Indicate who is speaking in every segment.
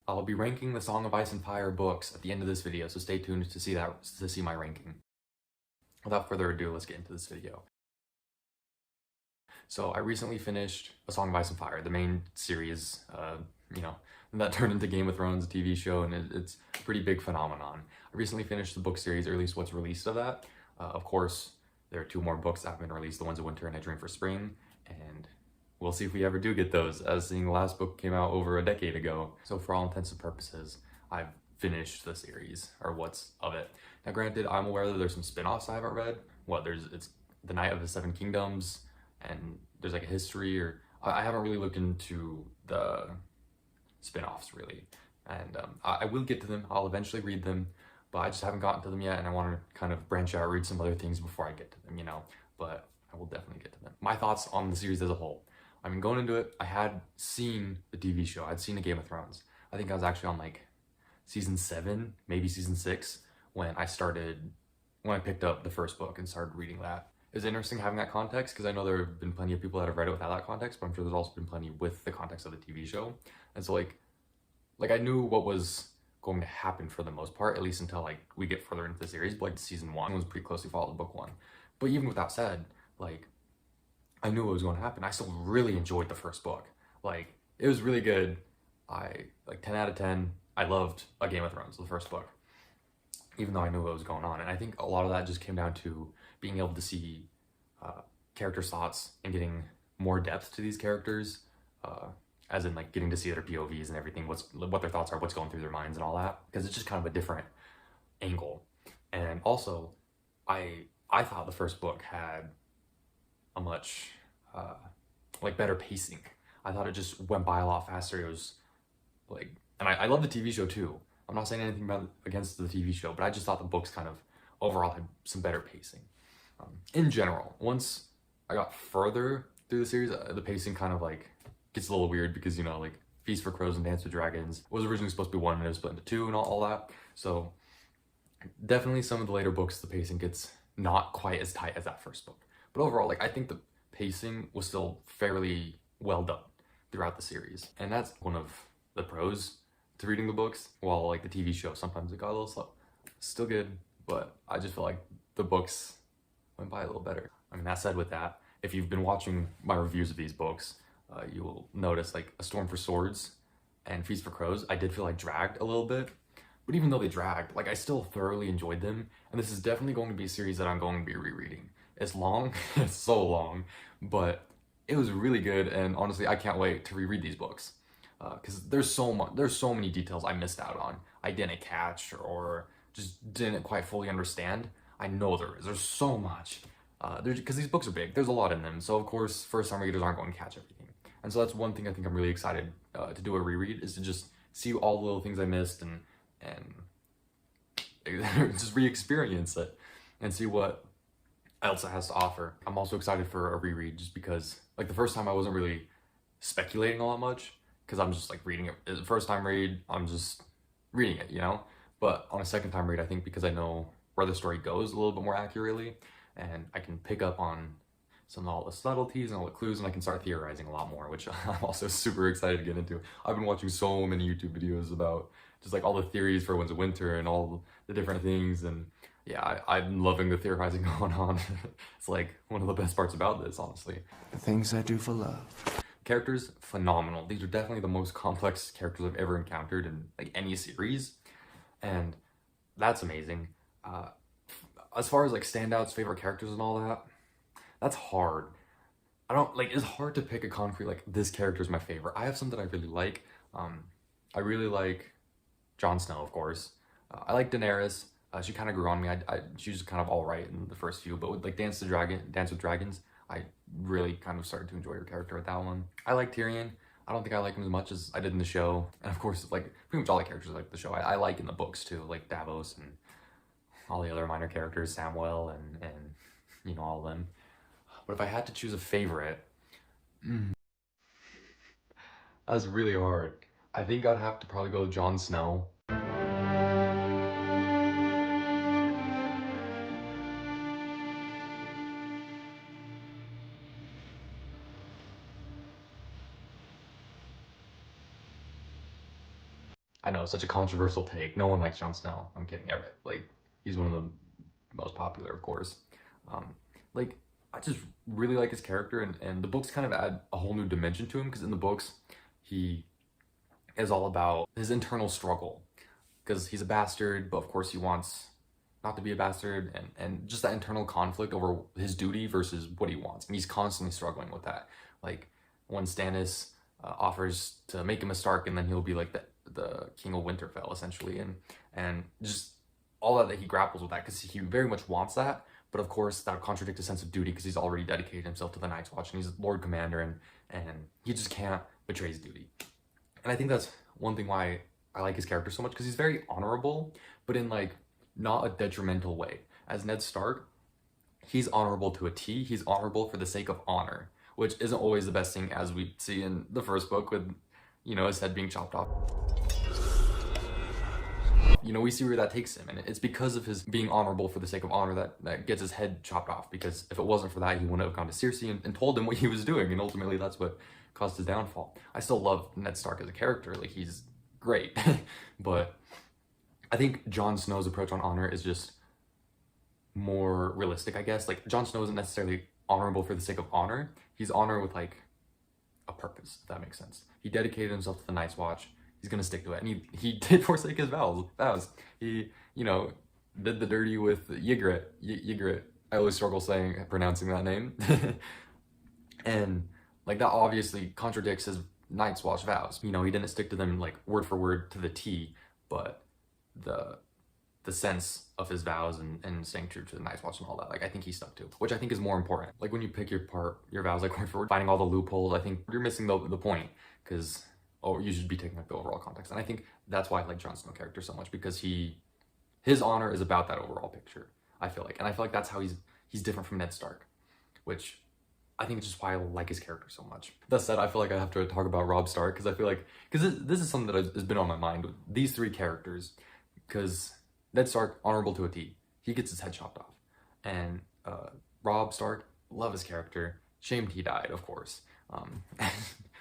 Speaker 1: I'll be ranking the Song of Ice and Fire books at the end of this video, so stay tuned to see my ranking. Without further ado, let's get into this video. So I recently finished A Song of Ice and Fire, the main series, that turned into Game of Thrones TV show, and it's a pretty big phenomenon. I recently finished the book series, or at least what's released of that. Of course, there are 2 more books that have been released, The Winds of Winter and A Dream for Spring, and we'll see if we ever do get those, as seeing the last book came out over a decade ago. So for all intents and purposes, I've finished the series, or what's of it. Now granted, I'm aware that there's some spin-offs I haven't read. It's The Night of the Seven Kingdoms, and there's like a history, or I haven't really looked into the spin-offs really. And I will get to them, I'll eventually read them, but I just haven't gotten to them yet, and I want to kind of branch out, read some other things before I get to them, but I will definitely get to them. My thoughts on the series as a whole. I mean, going into it, I had seen the TV show, I'd seen the Game of Thrones. I think I was actually on like season 7, maybe season 6, when I picked up the first book and started reading that. It's interesting having that context, because I know there have been plenty of people that have read it without that context, but I'm sure there's also been plenty with the context of the TV show. And so like I knew what was going to happen for the most part, at least until like we get further into the series. But like season 1 was pretty closely followed book 1. But even with that said, like I knew what was going to happen. I still really enjoyed the first book. Like it was really good. I like 10 out of 10. I loved A Game of Thrones, the first book, even though I knew what was going on. And I think a lot of that just came down to being able to see characters' thoughts and getting more depth to these characters, as in like getting to see their POVs and everything, what their thoughts are, what's going through their minds and all that, because it's just kind of a different angle. And also, I thought the first book had a much like better pacing. I thought it just went by a lot faster. It was like, and I love the TV show too. I'm not saying anything against the TV show, but I just thought the books kind of overall had some better pacing. In general, once I got further through the series, the pacing kind of like gets a little weird, because like Feast for Crows and Dance with Dragons was originally supposed to be 1 and it was split into 2 and all that. So definitely some of the later books, the pacing gets not quite as tight as that first book. But overall, like I think the pacing was still fairly well done throughout the series. And that's one of the pros to reading the books, while like the TV show, sometimes it got a little slow. Still good, but I just feel like the books went by a little better. I mean, that said, with that, if you've been watching my reviews of these books, you will notice like A Storm for Swords and Feast for Crows, I did feel like dragged a little bit. But even though they dragged, like I still thoroughly enjoyed them. And this is definitely going to be a series that I'm going to be rereading. It's long, it's so long, but it was really good. And honestly, I can't wait to reread these books. Because there's so many details I missed out on, I didn't catch, or just didn't quite fully understand. I know there's so much, because these books are big, there's a lot in them, so of course first time readers aren't going to catch everything. And so that's one thing I think I'm really excited to do a reread, is to just see all the little things I missed and just re-experience it and see what else it has to offer. I'm also excited for a reread, just because like the first time I wasn't really speculating a lot much, because I'm just like reading it. The first time read, I'm just reading it, But on a second time read, I think because I know where the story goes a little bit more accurately, and I can pick up on all the subtleties and all the clues, and I can start theorizing a lot more, which I'm also super excited to get into. I've been watching so many YouTube videos about just like all the theories for Winds of Winter and all the different things, and yeah, I'm loving the theorizing going on. It's like one of the best parts about this, honestly.
Speaker 2: The things I do for love.
Speaker 1: Characters, phenomenal. These are definitely the most complex characters I've ever encountered in like any series, and that's amazing. As far as like standouts, favorite characters and all that, that's hard. It's hard to pick a concrete, like this character is my favorite. I have some that I really like. I really like Jon Snow, of course. I like Daenerys. She kind of grew on me. She was kind of all right in the first few, but with like Dance with Dragons, I really kind of started to enjoy her character with that one. I like Tyrion. I don't think I like him as much as I did in the show. And of course, like pretty much all the characters like the show, I like in the books too, like Davos and all the other minor characters, Samwell and all of them. But if I had to choose a favorite, that's really hard. I think I'd have to probably go with Jon Snow. I know, such a controversial take. No one likes Jon Snow. I'm kidding. Yeah, right. Like, he's one of the most popular, of course. Um, like, I just really like his character, and the books kind of add a whole new dimension to him, because in the books, he is all about his internal struggle, because he's a bastard, but of course he wants not to be a bastard, and just that internal conflict over his duty versus what he wants, and he's constantly struggling with that. Like, when Stannis offers to make him a Stark, and then he'll be like the King of Winterfell, essentially, and just all that he grapples with that, because he very much wants that, but of course that would contradict his sense of duty, because he's already dedicated himself to the Night's Watch, and he's Lord Commander, and he just can't betray his duty. And I think that's one thing why I like his character so much, because he's very honorable, but in like not a detrimental way. As Ned Stark, he's honorable to a T. He's honorable for the sake of honor, which isn't always the best thing, as we see in the first book with, you know, his head being chopped off. You know, we see where that takes him, and it's because of his being honorable for the sake of honor that gets his head chopped off, because if it wasn't for that, he wouldn't have gone to Cersei and told him what he was doing, and ultimately that's what caused his downfall. I still love Ned Stark as a character, like, he's great, but I think Jon Snow's approach on honor is just more realistic, I guess. Like, Jon Snow isn't necessarily honorable for the sake of honor. He's honor with, like, a purpose, if that makes sense. He dedicated himself to the Night's Watch. He's gonna stick to it. And he did forsake his vows. He, you know, did the dirty with Ygritte. I always struggle pronouncing that name. And, like, that obviously contradicts his Night's Watch vows. You know, he didn't stick to them, like, word for word to the T, but the sense of his vows and staying true to the Night's Watch and all that, like, I think he stuck to, which I think is more important. Like, when you pick your vows, like, word for word, finding all the loopholes, I think you're missing the point, because you should be taking, like, the overall context. And I think that's why I like Jon Snow character so much, because his honor is about that overall picture, I feel like. And I feel like that's how he's different from Ned Stark, which I think it's just why I like his character so much. That said, I feel like I have to talk about Robb Stark, because I feel like, this is something that has been on my mind with these three characters, because Ned Stark, honorable to a T. He gets his head chopped off. And Robb Stark, love his character. Shamed he died, of course.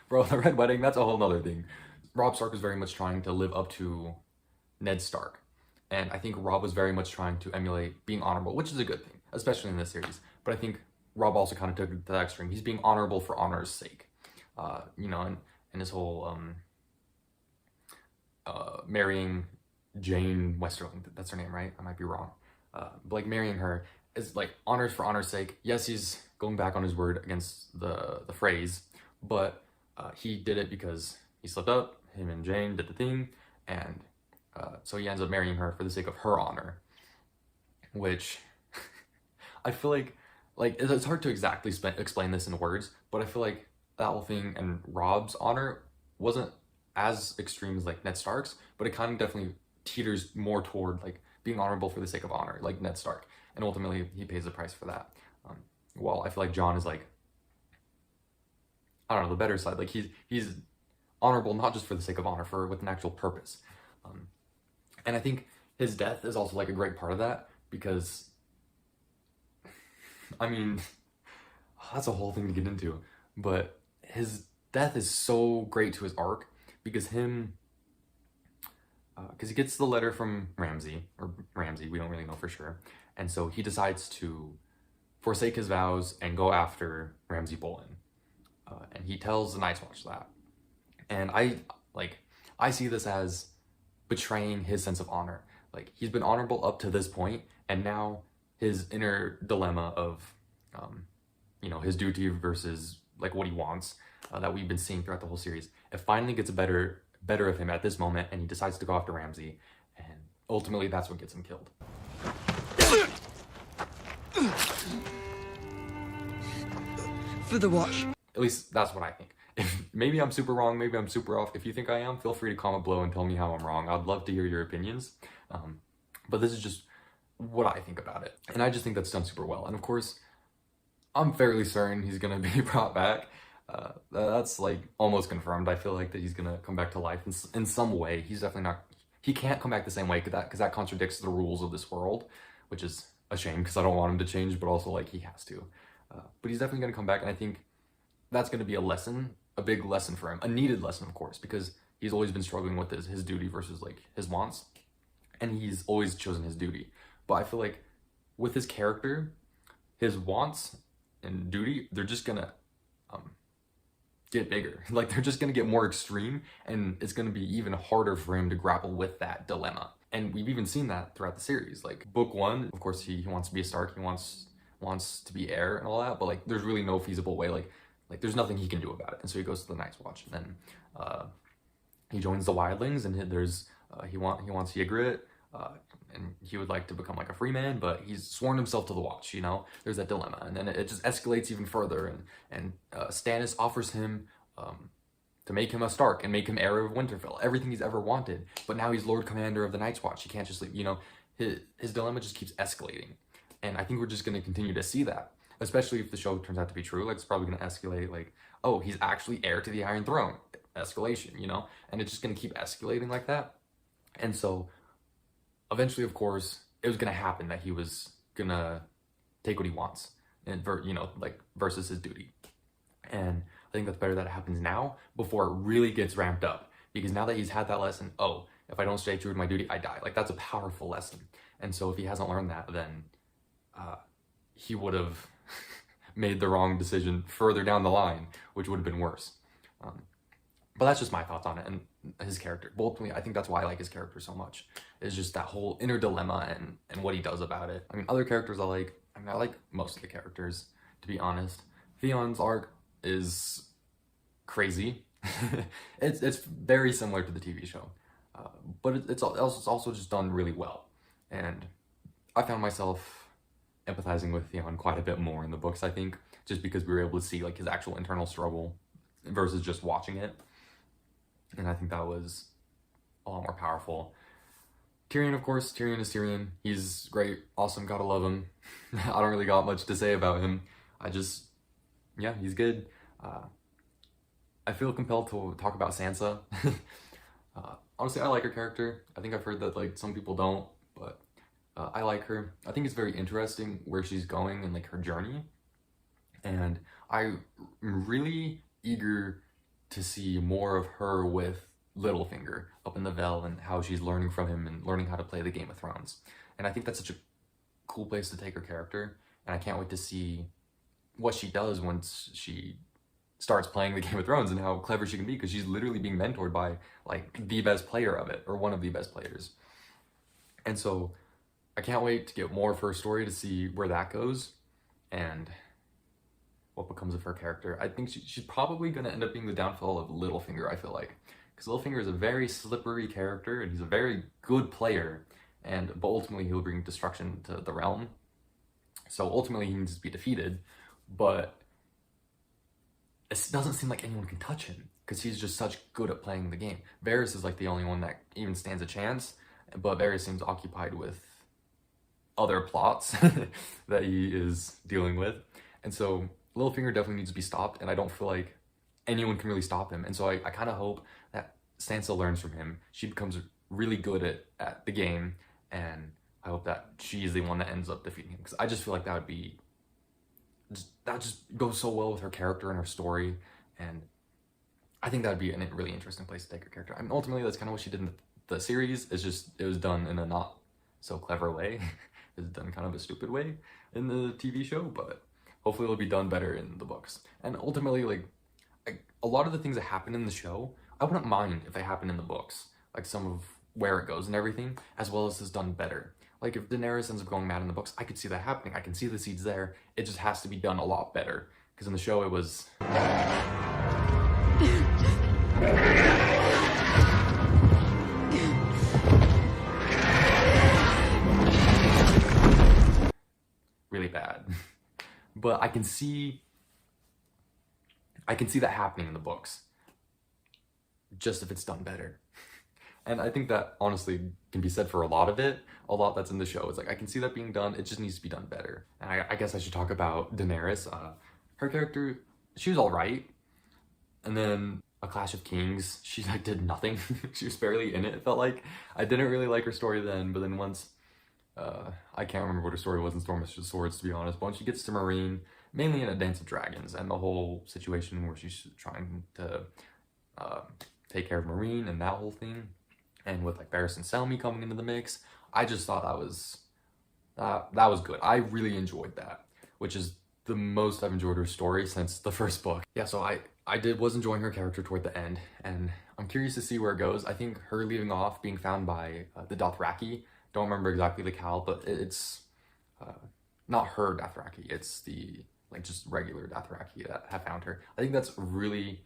Speaker 1: Bro, the Red Wedding, that's a whole nother thing. Robb Stark was very much trying to live up to Ned Stark. And I think Robb was very much trying to emulate being honorable, which is a good thing, especially in this series. But I think Robb also kind of took it to that extreme. He's being honorable for honor's sake. You know, and his whole marrying Jane Westerling, that's her name, right? I might be wrong. But, like, marrying her is, like, honors for honor's sake. Yes, he's going back on his word against the phrase, but he did it because he slipped up, him and Jane did the thing, and so he ends up marrying her for the sake of her honor, which I feel like it's hard to exactly explain this in words, but I feel like that whole thing and Robb's honor wasn't as extreme as, like, Ned Stark's, but it kind of definitely teeters more toward, like, being honorable for the sake of honor, like Ned Stark, and ultimately he pays the price for that. While I feel like Jon is, like, I don't know, the better side. Like, he's honorable not just for the sake of honor, with an actual purpose. And I think his death is also, like, a great part of that, because, I mean, that's a whole thing to get into, but his death is so great to his arc, because he gets the letter from Ramsay, we don't really know for sure, and so he decides to forsake his vows and go after Ramsay Bolton. And he tells the Night's Watch that. And I see this as betraying his sense of honor. Like, he's been honorable up to this point, and now his inner dilemma of, you know, his duty versus, like, what he wants, that we've been seeing throughout the whole series, it finally gets better of him at this moment, and he decides to go after Ramsay, and ultimately that's what gets him killed.
Speaker 2: For the watch.
Speaker 1: At least that's what I think. Maybe I'm super wrong, maybe I'm super off. If you think I am, feel free to comment below and tell me how I'm wrong. I'd love to hear your opinions. But this is just what I think about it. And I just think that's done super well. And of course, I'm fairly certain he's gonna be brought back. That's, like, almost confirmed. I feel like that he's gonna come back to life in some way. He's definitely not, he can't come back the same way, because that contradicts the rules of this world, which is a shame, because I don't want him to change, but also, like, he has to. But he's definitely gonna come back, and I think that's gonna be a big lesson for him. A needed lesson, of course, because he's always been struggling with his duty versus like his wants, and he's always chosen his duty. But I feel like with his character, his wants and duty, they're just gonna get bigger. Like they're just gonna get more extreme, and it's gonna be even harder for him to grapple with that dilemma. And we've even seen that throughout the series. Like book one, of course, he wants to be a Stark, he wants to be heir and all that, but like there's really no feasible way, like there's nothing he can do about it. And so he goes to the Night's Watch, and then he joins the Wildlings, and he wants Ygritte, and he would like to become like a free man, but he's sworn himself to the Watch, you know? There's that dilemma, and then it just escalates even further, and Stannis offers him to make him a Stark and make him heir of Winterfell, everything he's ever wanted, but now he's Lord Commander of the Night's Watch. He can't just leave, you know? His dilemma just keeps escalating, and I think we're just going to continue to see that, especially if the show turns out to be true. Like, it's probably going to escalate, like, oh, he's actually heir to the Iron Throne. Escalation, you know? And it's just going to keep escalating like that. And so, eventually, of course, it was going to happen that he was going to take what he wants, and you know, like, versus his duty. And I think that's better that it happens now, before it really gets ramped up. Because now that he's had that lesson, oh, if I don't stay true to my duty, I die. Like, that's a powerful lesson. And so if he hasn't learned that, then he would have made the wrong decision further down the line, which would have been worse. But that's just my thoughts on it and his character. But ultimately, I think that's why I like his character so much. Is just that whole inner dilemma and what he does about it. I mean, other characters I like most of the characters, to be honest. Theon's arc is crazy. it's very similar to the TV show. But it's also just done really well. And I found myself empathizing with Theon quite a bit more in the books, I think, just because we were able to see like his actual internal struggle versus just watching it. And I think that was a lot more powerful. Tyrion, of course, Tyrion is Tyrion. He's great, awesome, gotta love him. I don't really got much to say about him. Yeah, he's good. I feel compelled to talk about Sansa. Honestly, I like her character. I think I've heard that like some people don't, but I like her. I think it's very interesting where she's going and like her journey. And I'm really eager to see more of her with Littlefinger up in the Vale and how she's learning from him and learning how to play the Game of Thrones. And I think that's such a cool place to take her character. And I can't wait to see what she does once she starts playing the Game of Thrones and how clever she can be, because she's literally being mentored by like the best player of it, or one of the best players. And so I can't wait to get more of her story, to see where that goes and what becomes of her character. I think she's probably going to end up being the downfall of Littlefinger, I feel like. Because Littlefinger is a very slippery character, and he's a very good player, but ultimately he'll bring destruction to the realm. So ultimately he needs to be defeated, but it doesn't seem like anyone can touch him, because he's just such good at playing the game. Varys is like the only one that even stands a chance, but Varys seems occupied with other plots that he is dealing with. And so Littlefinger definitely needs to be stopped, and I don't feel like anyone can really stop him. And so I kind of hope that Sansa learns from him. She becomes really good at the game, and I hope that she's the one that ends up defeating him, because I just feel like that just goes so well with her character and her story, and I think that would be a really interesting place to take her character. I mean, ultimately, that's kind of what she did in the series. It's just, it was done in a not so clever way. It's done kind of a stupid way in the TV show, but hopefully it'll be done better in the books. And ultimately, like, a lot of the things that happen in the show, I wouldn't mind if they happen in the books, like some of where it goes and everything, as well as is done better. Like, if Daenerys ends up going mad in the books, I could see that happening. I can see the seeds there. It just has to be done a lot better. Because in the show, it was... really bad. But I can see that happening in the books, just if it's done better. And I think that honestly can be said for a lot of it, a lot that's in the show. It's like, I can see that being done, it just needs to be done better. And I guess I should talk about Daenerys. Her character, she was all right. And then A Clash of Kings, she like did nothing. She was barely in it, it felt like. I didn't really like her story then, but then once, I can't remember what her story was in Storm of Swords, to be honest, but when she gets to Meereen, mainly in A Dance of Dragons, and the whole situation where she's trying to take care of Marine and that whole thing, and with like Barris and Selmy coming into the mix, I just thought that was good. I really enjoyed that, which is the most I've enjoyed her story since the first book. Yeah, so I was enjoying her character toward the end, and I'm curious to see where it goes. I think her leaving off, being found by the Dothraki, don't remember exactly like how, but it's not her Dothraki, it's the like just regular Dothraki that have found her. I think that's a really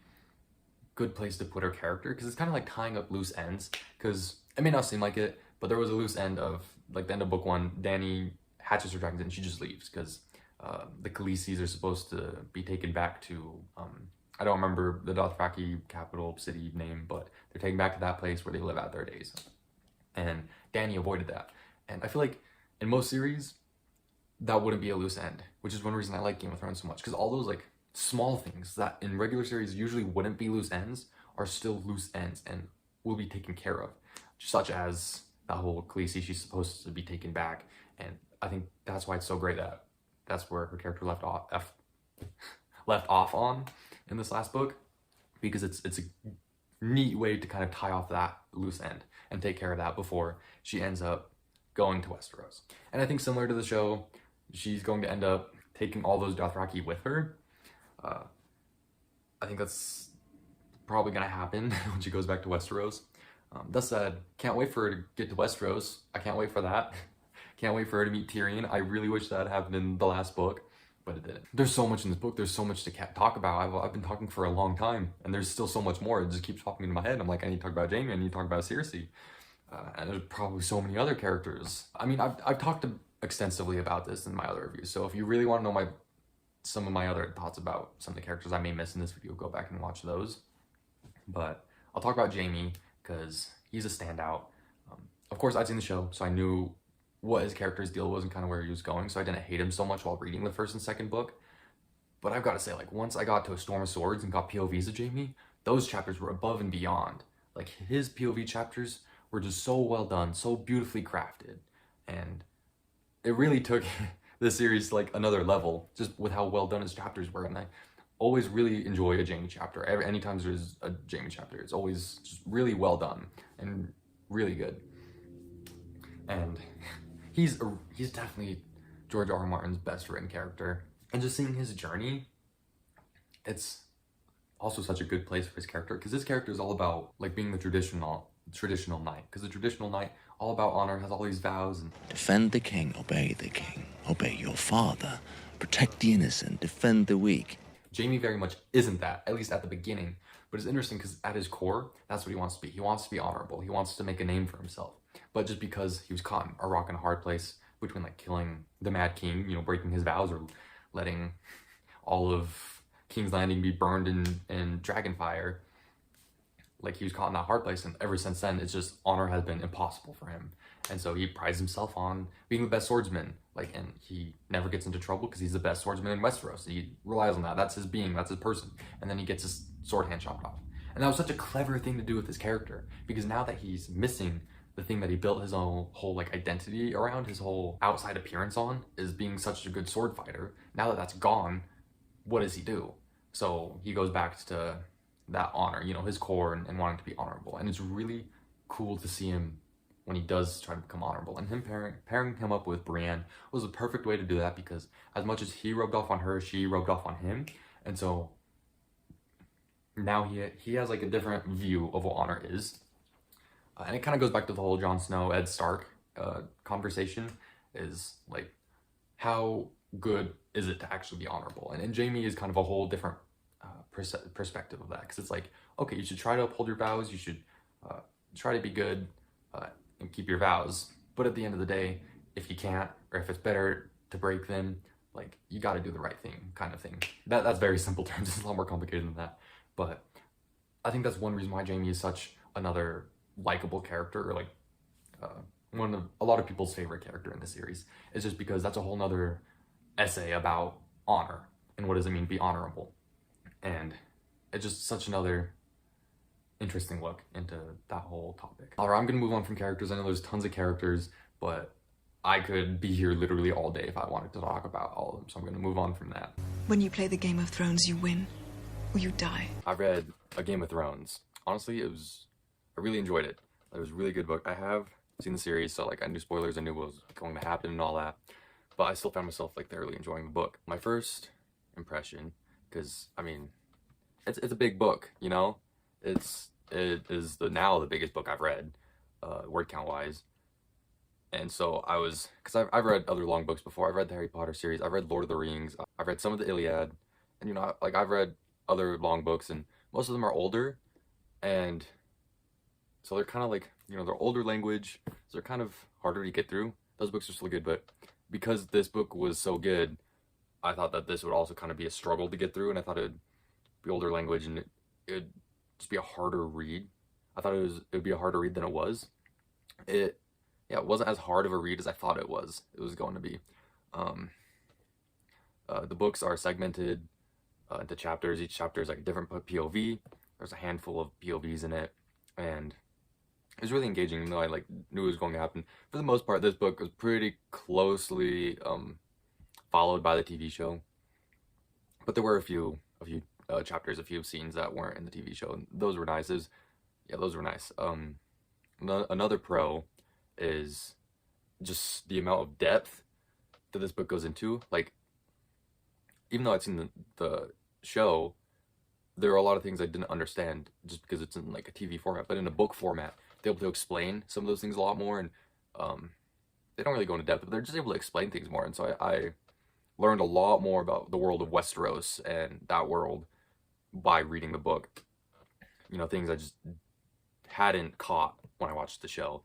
Speaker 1: good place to put her character, because it's kind of like tying up loose ends, because it may not seem like it, but there was a loose end of like the end of book 1. Dany hatches her dragons and she just leaves because the Khaleesi's are supposed to be taken back to I don't remember the Dothraki capital city name, but they're taken back to that place where they live out their days, and Dany avoided that. And I feel like in most series that wouldn't be a loose end, which is one reason I like Game of Thrones so much, because all those like small things that in regular series usually wouldn't be loose ends are still loose ends and will be taken care of, such as that whole Khaleesi, she's supposed to be taken back, and I think that's why it's so great that that's where her character left off on in this last book, because it's a neat way to kind of tie off that loose end and take care of that before she ends up going to Westeros. And I think similar to the show, she's going to end up taking all those Dothraki with her. I think that's probably going to happen when she goes back to Westeros. That said, can't wait for her to get to Westeros. I can't wait for that. Can't wait for her to meet Tyrion. I really wish that happened in the last book, but it didn't. There's so much in this book. There's so much to talk about. I've been talking for a long time, and there's still so much more. It just keeps popping into my head. I'm like, I need to talk about Jaime. I need to talk about Cersei. And there's probably so many other characters. I mean, I've talked extensively about this in my other reviews, so if you really want to know some of my other thoughts about some of the characters I may miss in this video, go back and watch those. But I'll talk about Jaime because he's a standout. Of course, I'd seen the show, so I knew what his character's deal was and kind of where he was going, so I didn't hate him so much while reading the first and second book. But I've got to say, like, once I got to A Storm of Swords and got POVs of Jaime, those chapters were above and beyond. Like, his POV chapters were just so well done, so beautifully crafted, and it really took this series to, like, another level, just with how well done his chapters were. And I always really enjoy a Jaime chapter. Anytime there's a Jaime chapter, it's always just really well done and really good. And he's definitely George R. R. Martin's best written character. And just seeing his journey, it's also such a good place for his character, because his character is all about like being the traditional knight. Because the traditional knight, all about honor, has all these vows and
Speaker 3: defend the king, obey your father, protect the innocent, defend the weak.
Speaker 1: Jaime very much isn't that, at least at the beginning. But it's interesting because at his core, that's what he wants to be. He wants to be honorable. He wants to make a name for himself. But just because he was caught in a rock and a hard place between like killing the Mad King, you know, breaking his vows, or letting all of King's Landing be burned in Dragonfire, like he was caught in that hard place, and ever since then, it's just honor has been impossible for him. And so he prides himself on being the best swordsman, and he never gets into trouble because he's the best swordsman in Westeros. He relies on that. That's his being. That's his person. And then he gets his sword hand chopped off. And that was such a clever thing to do with his character, because now that he's missing the thing that he built his own whole like identity around, his whole outside appearance on, is being such a good sword fighter. Now that that's gone, what does he do? So he goes back to that honor, you know, his core, and wanting to be honorable. And it's really cool to see him when he does try to become honorable. And him pairing him up with Brienne was a perfect way to do that, because as much as he rubbed off on her, she rubbed off on him. And so now he has like a different view of what honor is. And it kind of goes back to the whole Jon Snow, Ed Stark conversation, is like, how good is it to actually be honorable? And Jaime is kind of a whole different perspective of that, because it's like, okay, you should try to uphold your vows, you should try to be good and keep your vows, but at the end of the day, if you can't, or if it's better to break them, like, you got to do the right thing, kind of thing. That's very simple terms. It's a lot more complicated than that, but I think that's one reason why Jaime is such another likable character, or like one of a lot of people's favorite character in the series, is just because that's a whole nother essay about honor and what does it mean to be honorable. And it's just such another interesting look into that whole topic. All right, I'm gonna move on from characters. I know there's tons of characters, but I could be here literally all day if I wanted to talk about all of them, so I'm gonna move on from that.
Speaker 2: When you play the Game of Thrones, you win or you die.
Speaker 1: I read A Game of Thrones honestly, I really enjoyed it. It was a really good book. I have seen the series, so like I knew spoilers, I knew what was going to happen and all that, but I still found myself like thoroughly enjoying the book. My first impression, because I mean, it's a big book, you know. It is now the biggest book I've read, word count wise. And so I was, because I've read other long books before. I've read the Harry Potter series. I've read Lord of the Rings. I've read some of the Iliad, and you know, like I've read other long books, and most of them are older, and so they're kind of like, you know, they're older language, so they're kind of harder to get through. Those books are still good, but because this book was so good, I thought that this would also kind of be a struggle to get through, and I thought it'd be older language, and it'd just be a harder read. I thought it would be a harder read than it was. It Yeah, it wasn't as hard of a read as I thought it was. It was going to be. Um, the books are segmented into chapters. Each chapter is like a different POV. There's a handful of POVs in it, and it was really engaging. Even though I like knew it was going to happen, for the most part, this book was pretty closely followed by the TV show. But there were a few chapters, a few scenes that weren't in the TV show, and those were nice. Yeah, those were nice. Another pro is just the amount of depth that this book goes into. Like, even though I'd seen the show, there are a lot of things I didn't understand just because it's in like a TV format, but in a book format, they're able to explain some of those things a lot more, and they don't really go into depth, but they're just able to explain things more. And so I learned a lot more about the world of Westeros and that world by reading the book. You know, things I just hadn't caught when I watched the show.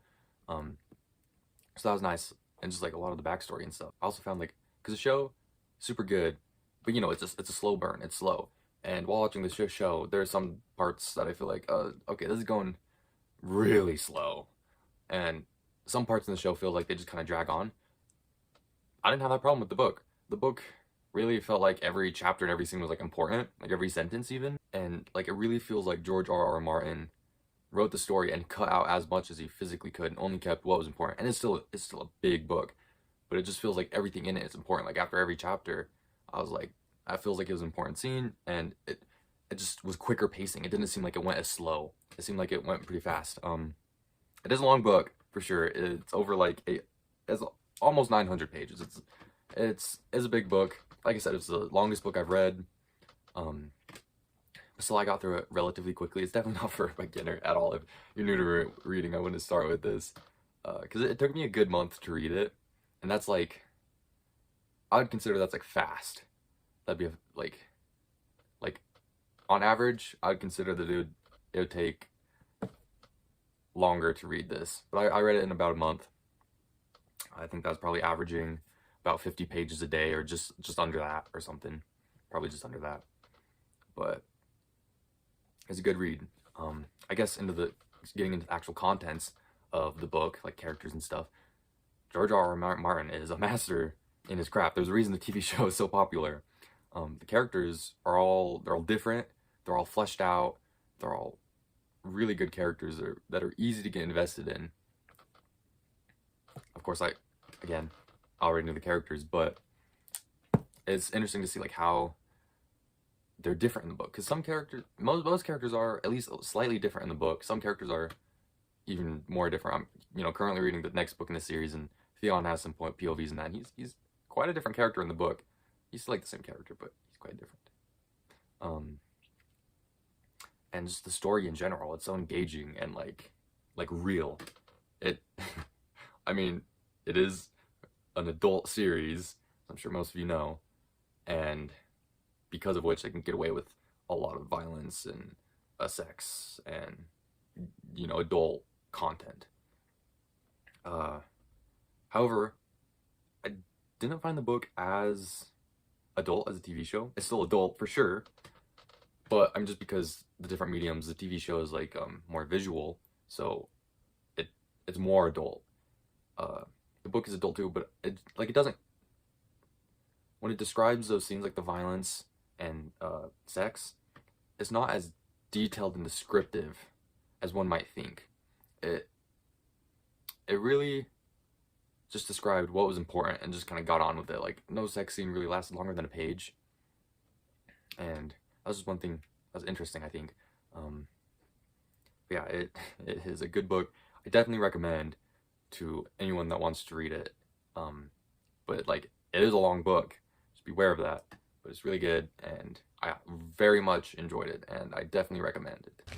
Speaker 1: So that was nice, and just like a lot of the backstory and stuff. I also found like, because the show, super good, but you know, it's a slow burn. It's slow, and while watching the show, there are some parts that I feel like, okay, this is going really slow, and some parts in the show feel like they just kind of drag on. I didn't have that problem with the book. The book really felt like every chapter and every scene was like important, like every sentence even, and like it really feels like George R.R. Martin wrote the story and cut out as much as he physically could and only kept what was important. And it's still a big book, but it just feels like everything in it is important. Like after every chapter, I was like, that feels like it was an important scene, and it just was quicker pacing. It didn't seem like it went as slow. It seemed like it went pretty fast. It is a long book for sure. It's over like it's almost 900 pages. It's a big book. Like I said, it's the longest book I've read. So I got through it relatively quickly. It's definitely not for a beginner at all. If you're new to reading, I wouldn't start with this. Because it took me a good month to read it. And that's like, I would consider that's like fast. That'd be like on average, I would consider that it would take longer to read this. But I read it in about a month. I think that's probably averaging about 50 pages a day, or just under that or something. Probably just under that. But it's a good read. I guess getting into the actual contents of the book, like characters and stuff. George R.R. Martin is a master in his craft. There's a reason the TV show is so popular. The characters they're all different. They're all fleshed out. They're all really good characters that are easy to get invested in. Of course, I already knew the characters, but it's interesting to see like how they're different in the book, because some characters, most characters are at least slightly different in the book. Some characters are even more different. I'm currently reading the next book in the series, and Theon has some POVs in that. He's quite a different character in the book. He's still like the same character, but he's quite different. And just the story in general, it's so engaging and like real. It, I mean, it is an adult series, I'm sure most of you know, and because of which they can get away with a lot of violence and sex and adult content. However, I didn't find the book as adult as a TV show. It's still adult for sure, but I'm just because the different mediums, the TV show is like more visual, so it's more adult. The book is adult too, but it doesn't, when it describes those scenes like the violence and sex, it's not as detailed and descriptive as one might think. It really just described what was important and just kind of got on with it. Like, no sex scene really lasted longer than a page, and that was just one thing that was interesting, I think. yeah, it is a good book. I definitely recommend to anyone that wants to read it. But like, it is a long book. Just beware of that. But it's really good, and I very much enjoyed it, and I definitely recommend it.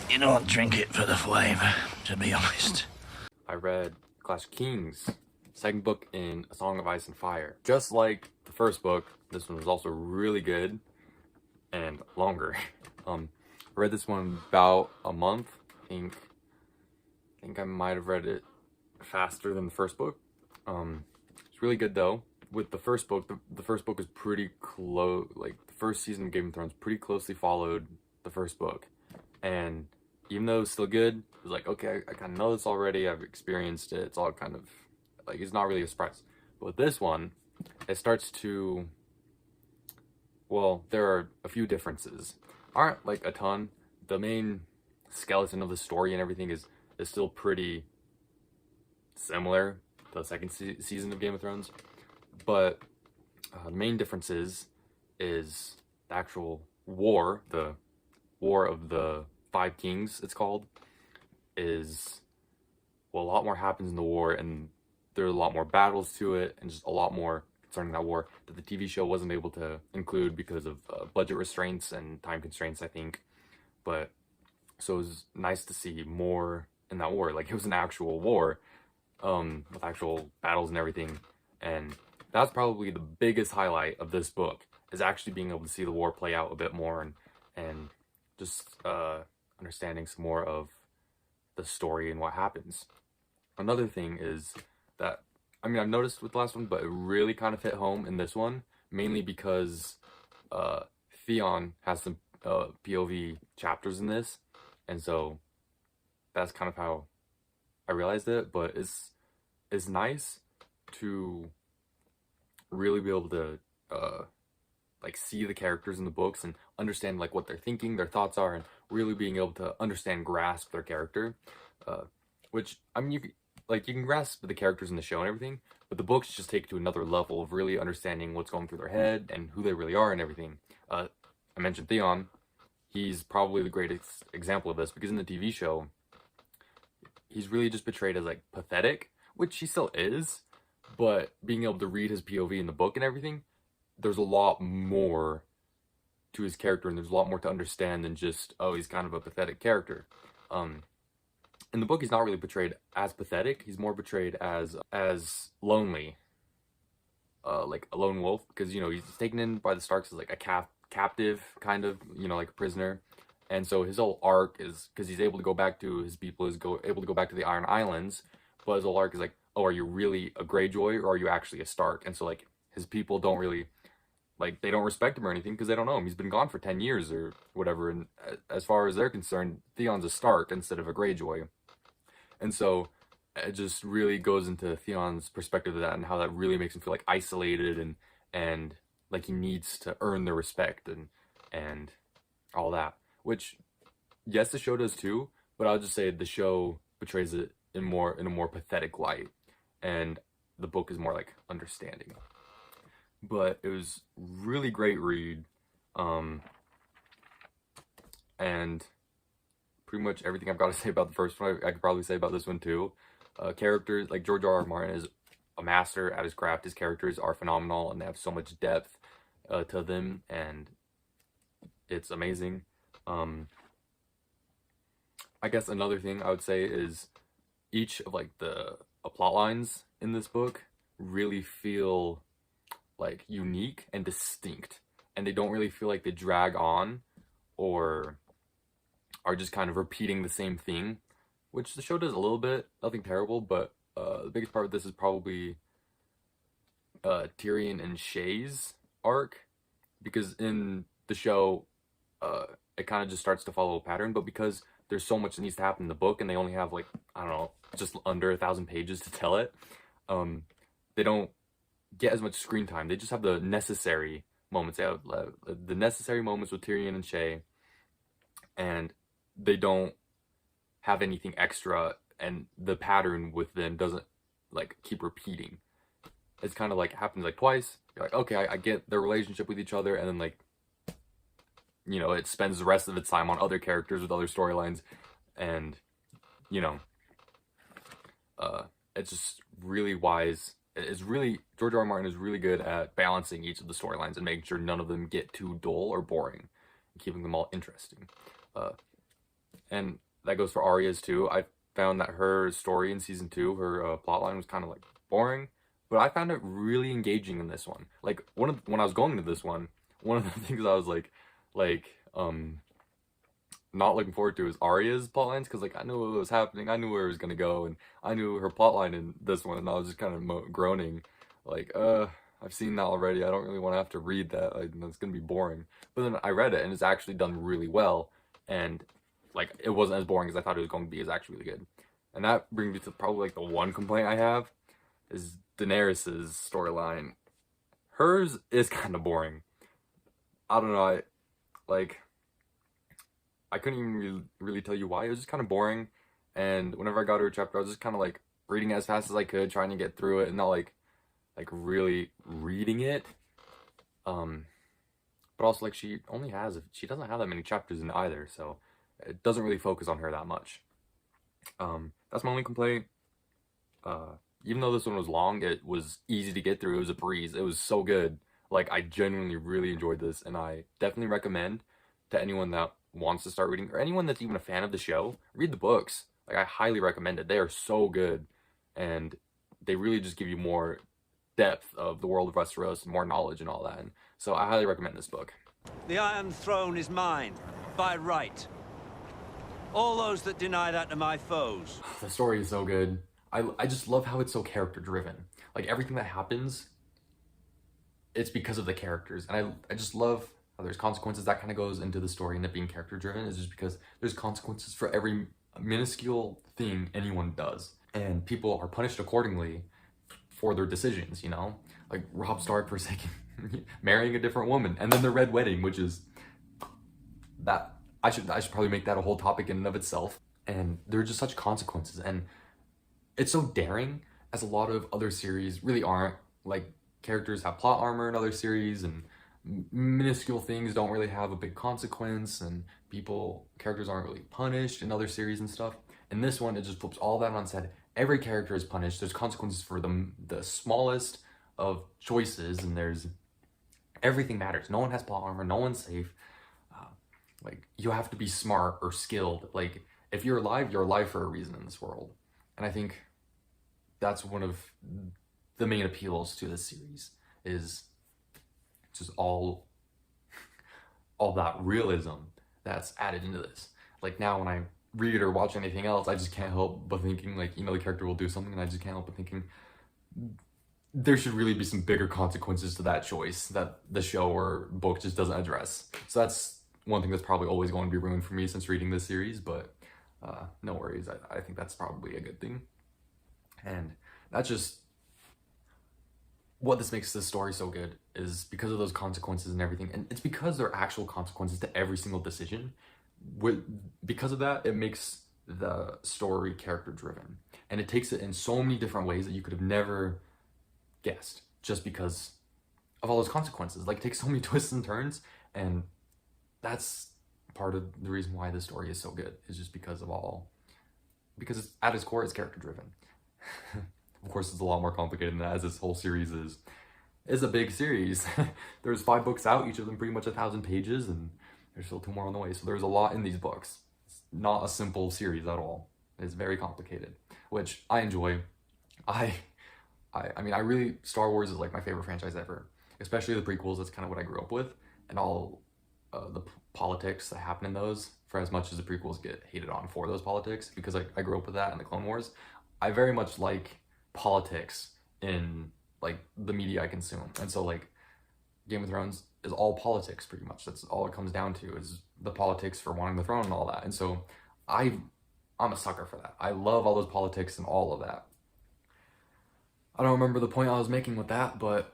Speaker 3: You don't drink it for the flavor, to be honest.
Speaker 1: I read Clash of Kings, second book in A Song of Ice and Fire. Just like the first book, this one was also really good and longer. I read this one about a month. I think I might have read it faster than the first book. It's really good though. With the first book, the first book is pretty close. Like, the first season of Game of Thrones pretty closely followed the first book, and even though it's still good, it was like, okay, I kind of know this already. I've experienced it. It's all kind of like, it's not really a surprise. But with this one, it starts to, well, there are a few differences. Aren't like a ton. The main skeleton of the story and everything is still pretty similar to the second season of Game of Thrones. But the main difference is the actual war, the War of the Five Kings, it's called, is, well, a lot more happens in the war, and there's a lot more battles to it, and just a lot more concerning that war that the TV show wasn't able to include because of budget restraints and time constraints, I think. But so it was nice to see more in that war. Like, it was an actual war, with actual battles and everything, and that's probably the biggest highlight of this book, is actually being able to see the war play out a bit more, and just understanding some more of the story and what happens. Another thing is that, I mean, I've noticed with the last one, but it really kind of hit home in this one, mainly because Theon has some POV chapters in this, and so that's kind of how I realized it. But it's nice to really be able to like, see the characters in the books and understand like what they're thinking, their thoughts are, and really being able to understand, grasp their character. Which, I mean, you can grasp the characters in the show and everything, but the books just take it to another level of really understanding what's going through their head and who they really are and everything. I mentioned Theon. He's probably the greatest example of this, because in the TV show, he's really just portrayed as like pathetic, which he still is, but being able to read his POV in the book and everything, there's a lot more to his character, and there's a lot more to understand than just, oh, he's kind of a pathetic character. In the book, he's not really portrayed as pathetic. He's more portrayed as lonely, like a lone wolf, because, you know, he's taken in by the Starks as like a captive, kind of, you know, like a prisoner. And so his whole arc is, because he's able to go back to his people, able to go back to the Iron Islands, but his whole arc is like, oh, are you really a Greyjoy, or are you actually a Stark? And so, like, his people don't really, like, they don't respect him or anything, because they don't know him. He's been gone for 10 years or whatever, and as far as they're concerned, Theon's a Stark instead of a Greyjoy. And so it just really goes into Theon's perspective of that, and how that really makes him feel like isolated, and like he needs to earn their respect, and all that. Which, yes, the show does too, but I'll just say the show portrays it in a more pathetic light, and the book is more like understanding. But it was really great read, and pretty much everything I've got to say about the first one, I could probably say about this one too. Characters, like, George R.R. Martin is a master at his craft. His characters are phenomenal, and they have so much depth to them, and it's amazing. I guess another thing I would say is each of like the plot lines in this book really feel like unique and distinct, and they don't really feel like they drag on or are just kind of repeating the same thing, which the show does a little bit, nothing terrible. But the biggest part of this is probably Tyrion and Shay's arc, because in the show it kind of just starts to follow a pattern, but because there's so much that needs to happen in the book, and they only have, like, I don't know, just under 1,000 pages to tell it, they don't get as much screen time. They just have the necessary moments. They have the necessary moments with Tyrion and Shay, and they don't have anything extra, and the pattern with them doesn't, like, keep repeating. It's kind of like, it happens like twice. You're like, okay, I get their relationship with each other, and then, like, you know, it spends the rest of its time on other characters with other storylines, and, you know, it's just really wise. It's really, George R. R. Martin is really good at balancing each of the storylines and making sure none of them get too dull or boring, and keeping them all interesting. And that goes for Arya's too. I found that her story in season 2, her plotline was kind of like boring, but I found it really engaging in this one. Like when I was going to this one of the things I was not looking forward to is Arya's plotlines, because like I knew what was happening, I knew where it was gonna go, and I knew her plotline in this one, and I was just kind of groaning, like, I've seen that already. I don't really want to have to read that. It's gonna be boring. But then I read it, and it's actually done really well, and like it wasn't as boring as I thought it was going to be. It's actually really good, and that brings me to probably like the one complaint I have is Daenerys's storyline. Hers is kind of boring. I don't know. I couldn't even really tell you why. It was just kind of boring. And whenever I got to a chapter, I was just kind of like reading as fast as I could, trying to get through it, and not like really reading it. But also like she doesn't have that many chapters in either, so it doesn't really focus on her that much. That's my only complaint. Even though this one was long, it was easy to get through. It was a breeze. It was so good. Like, I genuinely really enjoyed this, and I definitely recommend to anyone that wants to start reading, or anyone that's even a fan of the show, read the books. Like, I highly recommend it. They are so good, and they really just give you more depth of the world of Westeros and more knowledge and all that. And so I highly recommend this book.
Speaker 4: The Iron Throne is mine, by right. All those that deny that are my foes.
Speaker 1: The story is so good. I just love how it's so character driven. Like, everything that happens, it's because of the characters. And I just love how there's consequences. That kind of goes into the story, and it being character driven is just because there's consequences for every minuscule thing anyone does. And people are punished accordingly for their decisions, you know? Like Robb Stark forsaking marrying a different woman, and then the Red Wedding, which is that I should probably make that a whole topic in and of itself. And there are just such consequences, and it's so daring, as a lot of other series really aren't. Like, characters have plot armor in other series, and minuscule things don't really have a big consequence, and characters aren't really punished in other series and stuff. In this one, it just flips all that on its head. Every character is punished. There's consequences for the smallest of choices, and everything matters. No one has plot armor. No one's safe. Like, you have to be smart or skilled. Like, if you're alive for a reason in this world. And I think that's one of the main appeals to this series, is just all that realism that's added into this. Like, now when I read or watch anything else, I just can't help but thinking, like, you know, the character will do something, and I just can't help but thinking there should really be some bigger consequences to that choice that the show or book just doesn't address. So that's one thing that's probably always going to be ruined for me since reading this series, but no worries. I think that's probably a good thing. And that's just what this makes this story so good, is because of those consequences and everything. And it's because there are actual consequences to every single decision. Because of that, it makes the story character driven, and it takes it in so many different ways that you could have never guessed, just because of all those consequences. Like, it takes so many twists and turns, and that's part of the reason why this story is so good, is just because it's, at its core, it's character driven. Of course, it's a lot more complicated than that, as this whole series is a big series. There's 5 books out, each of them pretty much 1,000 pages, and there's still 2 more on the way. So there's a lot in these books. It's not a simple series at all. It's very complicated, which I enjoy. I mean, Star Wars is like my favorite franchise ever, especially the prequels. That's kind of what I grew up with, and all the politics that happen in those, for as much as the prequels get hated on for those politics, because I grew up with that in the Clone Wars. I very much like politics in, like, the media I consume. And so, like, Game of Thrones is all politics, pretty much. That's all it comes down to, is the politics for wanting the throne and all that. And so I'm a sucker for that. I love all those politics and all of that. I don't remember the point I was making with that, but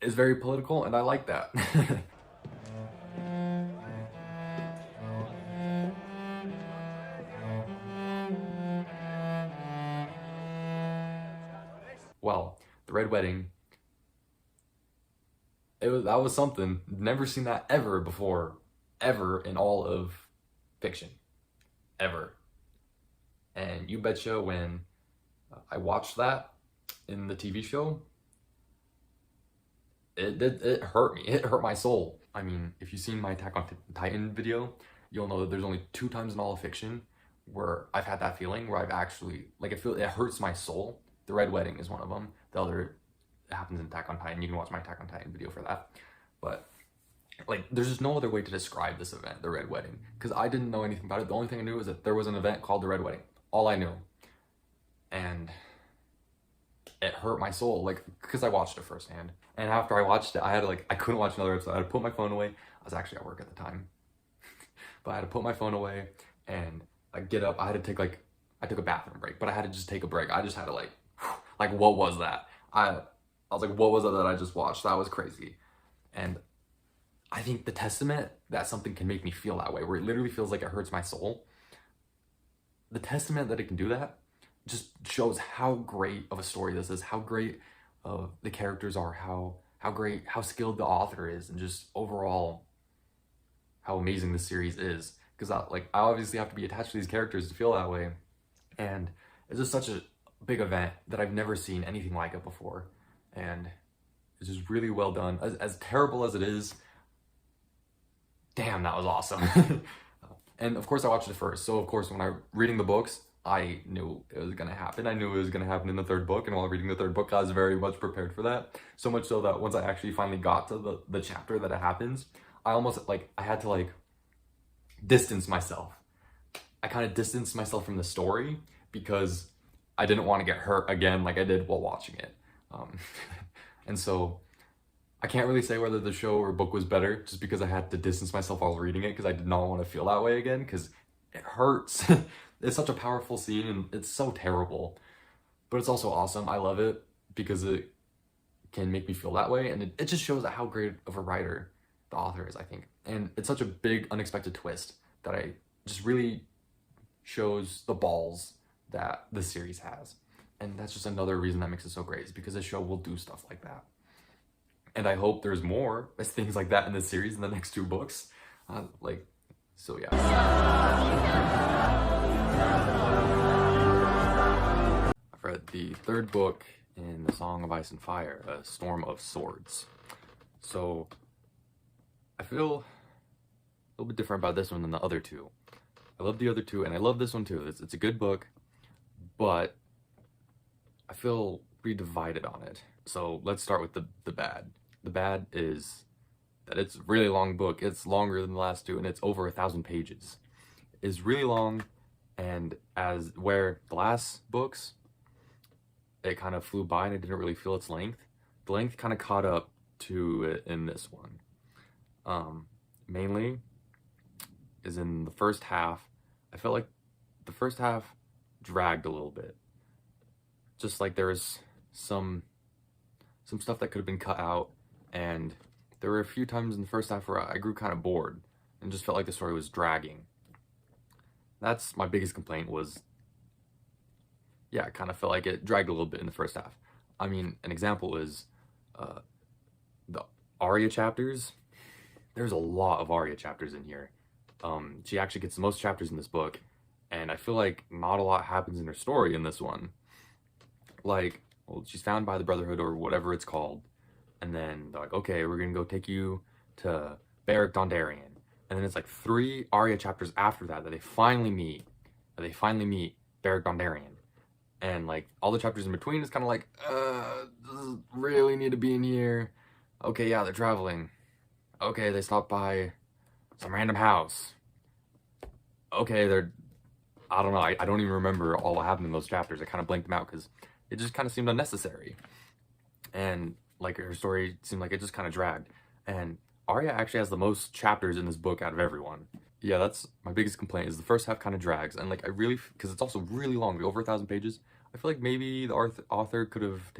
Speaker 1: it's very political, and I like that. Well, the Red Wedding, that was something. Never seen that ever before. ever in all of fiction. Ever. And you betcha when I watched that in the TV show, it hurt me. It hurt my soul. I mean, if you've seen my Attack on Titan video, you'll know that there's only 2 times in all of fiction where I've had that feeling, where I've actually, like, it hurts my soul. The Red Wedding is one of them. The other happens in Attack on Titan. You can watch my Attack on Titan video for that. But, like, there's just no other way to describe this event, the Red Wedding, because I didn't know anything about it. The only thing I knew was that there was an event called the Red Wedding. All I knew. And it hurt my soul, like, because I watched it firsthand. And after I watched it, I couldn't watch another episode. I had to put my phone away. I was actually at work at the time. But I had to put my phone away and get up. I took a bathroom break, but I had to just take a break. I just had to what was that? I was like, what was it that I just watched? That was crazy. And I think the testament that something can make me feel that way, where it literally feels like it hurts my soul, the testament that it can do that just shows how great of a story this is, how great the characters are, how skilled the author is, and just overall how amazing this series is. Because I obviously have to be attached to these characters to feel that way. And it's just such a big event that I've never seen anything like it before. And it's just really well done. As terrible as it is, damn, that was awesome. And of course I watched it first. So of course when I was reading the books, I knew it was going to happen. I knew it was going to happen in the 3rd book. And while reading the 3rd book, I was very much prepared for that. So much so that once I actually finally got to the chapter that it happens, I almost, I had to, distance myself. I kind of distanced myself from the story because I didn't want to get hurt again like I did while watching it. And so I can't really say whether the show or book was better, just because I had to distance myself while reading it, because I did not want to feel that way again, because it hurts. It's such a powerful scene, and it's so terrible. But it's also awesome. I love it because it can make me feel that way, and it just shows how great of a writer the author is, I think. And it's such a big, unexpected twist that I just really shows the balls that the series has. And that's just another reason that makes it so great, is because the show will do stuff like that. And I hope there's more things like that in this series in the next 2 books. So yeah. I've read the 3rd book in the Song of Ice and Fire, A Storm of Swords. So I feel a little bit different about this one than the other 2. I love the other 2, and I love this one too. It's a good book, but I feel pretty divided on it. So let's start with the bad. The bad is that it's a really long book. It's longer than the last 2, and it's over 1,000 pages. It's really long, and as where the last books, it kind of flew by and I didn't really feel its length. The length kind of caught up to it in this one. Mainly is in the first half. I felt like the first half dragged a little bit. Just like there was some stuff that could have been cut out, and there were a few times in the first half where I grew kind of bored and just felt like the story was dragging. That's my biggest complaint was, yeah, I kind of felt like it dragged a little bit in the first half. I mean, an example is the Arya chapters. There's a lot of Arya chapters in here. She actually gets the most chapters in this book, and I feel like not a lot happens in her story in this one. She's found by the Brotherhood or whatever it's called, and then they're like, okay, we're gonna go take you to Beric Dondarrion. And then it's 3 Arya chapters after that they finally meet. Beric Dondarrion. And all the chapters in between is kind of does really need to be in here? Okay, yeah, they're traveling. Okay, they stopped by some random house. Okay, I don't know, I don't even remember all what happened in those chapters. I kind of blanked them out because it just kind of seemed unnecessary. And her story seemed like it just kind of dragged. And Arya actually has the most chapters in this book out of everyone. Yeah, that's my biggest complaint, is the first half kind of drags. And I really, because it's also really long, over 1,000 pages. I feel like maybe the author could have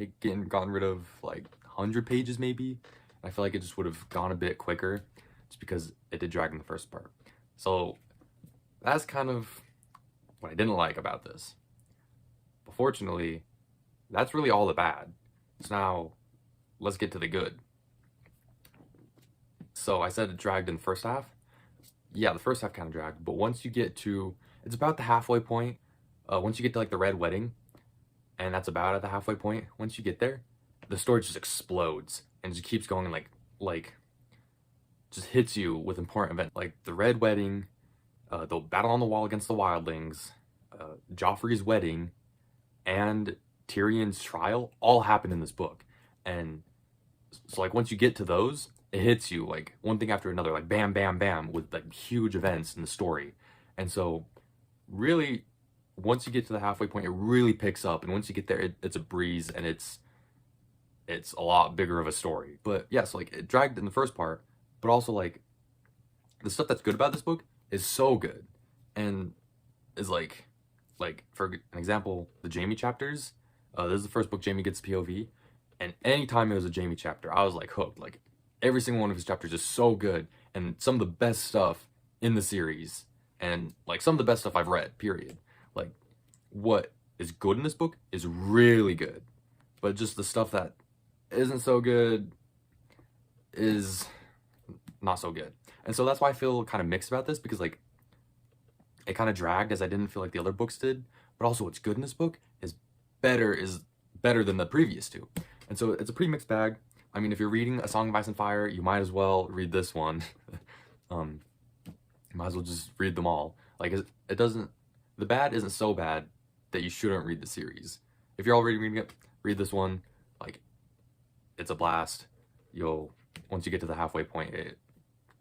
Speaker 1: gotten rid of 100 pages maybe. I feel like it just would have gone a bit quicker, just because it did drag in the first part. So that's kind of what I didn't like about this. But fortunately, that's really all the bad. So now, let's get to the good. So I said it dragged in the first half. yeah, the first half kind of dragged, but once you get to, it's about the halfway point. Once you get to like the red wedding, and that's about at the halfway point. Once you get there, the story just explodes and just keeps going like just hits you with important events like the red wedding, the battle on the wall against the wildlings, Joffrey's wedding, and Tyrion's trial all happen in this book. And so like once you get to those, it hits you like one thing after another, like bam, bam, bam, with like huge events in the story. And so really, once you get to the halfway point, it really picks up. And once you get there, it's a breeze, and it's a lot bigger of a story. But yeah, so like it dragged in the first part, but also like the stuff that's good about this book is so good, and is like for an example, the Jaime chapters. This is the first book Jaime gets POV, and anytime it was a Jaime chapter, I was like hooked. Like every single one of his chapters is so good, and some of the best stuff in the series, and like some of the best stuff I've read. Period. Like what is good in this book is really good, but just the stuff that isn't so good is not so good. And so that's why I feel kind of mixed about this, because like it kind of dragged, as I didn't feel like the other books did, but also what's good in this book is better than the previous two. And so it's a pretty mixed bag. I mean, if you're reading A Song of Ice and Fire, you might as well read this one. You might as well just read them all. Like it doesn't, the bad isn't so bad that you shouldn't read the series. If you're already reading it, read this one. Like it's a blast. Once you get to the halfway point, it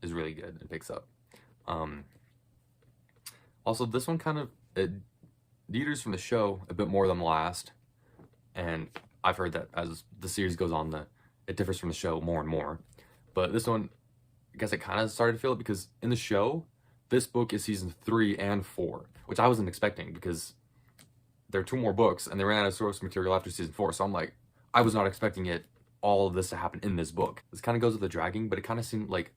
Speaker 1: is really good and picks up. Also, this one kind of, it deters from the show a bit more than the last, and I've heard that as the series goes on, it differs from the show more and more. But this one, I guess it kind of started to feel it, because in the show, this book is season 3 and 4, which I wasn't expecting, because there are 2 more books, and they ran out of source material after season 4, so I'm like, I was not expecting all of this to happen in this book. This kind of goes with the dragging, but it kind of seemed like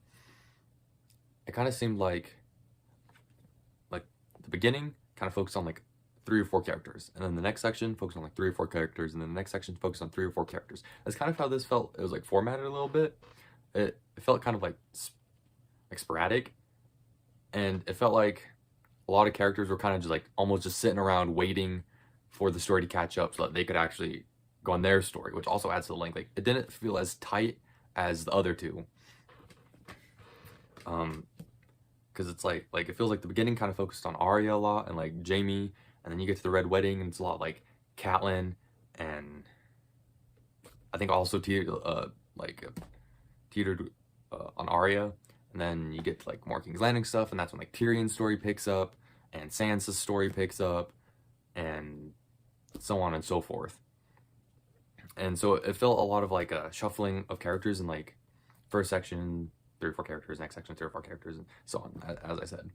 Speaker 1: the beginning kind of focused on like 3 or 4 characters, and then the next section focused on like 3 or 4 characters, and then the next section focused on 3 or 4 characters. That's kind of how this felt. It was like formatted a little bit. It felt kind of like sporadic, and it felt like a lot of characters were kind of just like almost just sitting around waiting for the story to catch up so that they could actually go on their story, which also adds to the length. Like it didn't feel as tight as the other two. Because it's like it feels like the beginning kind of focused on Arya a lot and like Jaime, and then you get to the Red Wedding and it's a lot like Catelyn, and I think also teetered on Arya, and then you get to like more King's Landing stuff, and that's when like Tyrion's story picks up and Sansa's story picks up, and so on and so forth. And so it felt a lot of like a shuffling of characters in like first section 3 or 4 characters, next section 3 or 4 characters, and so on, as I said.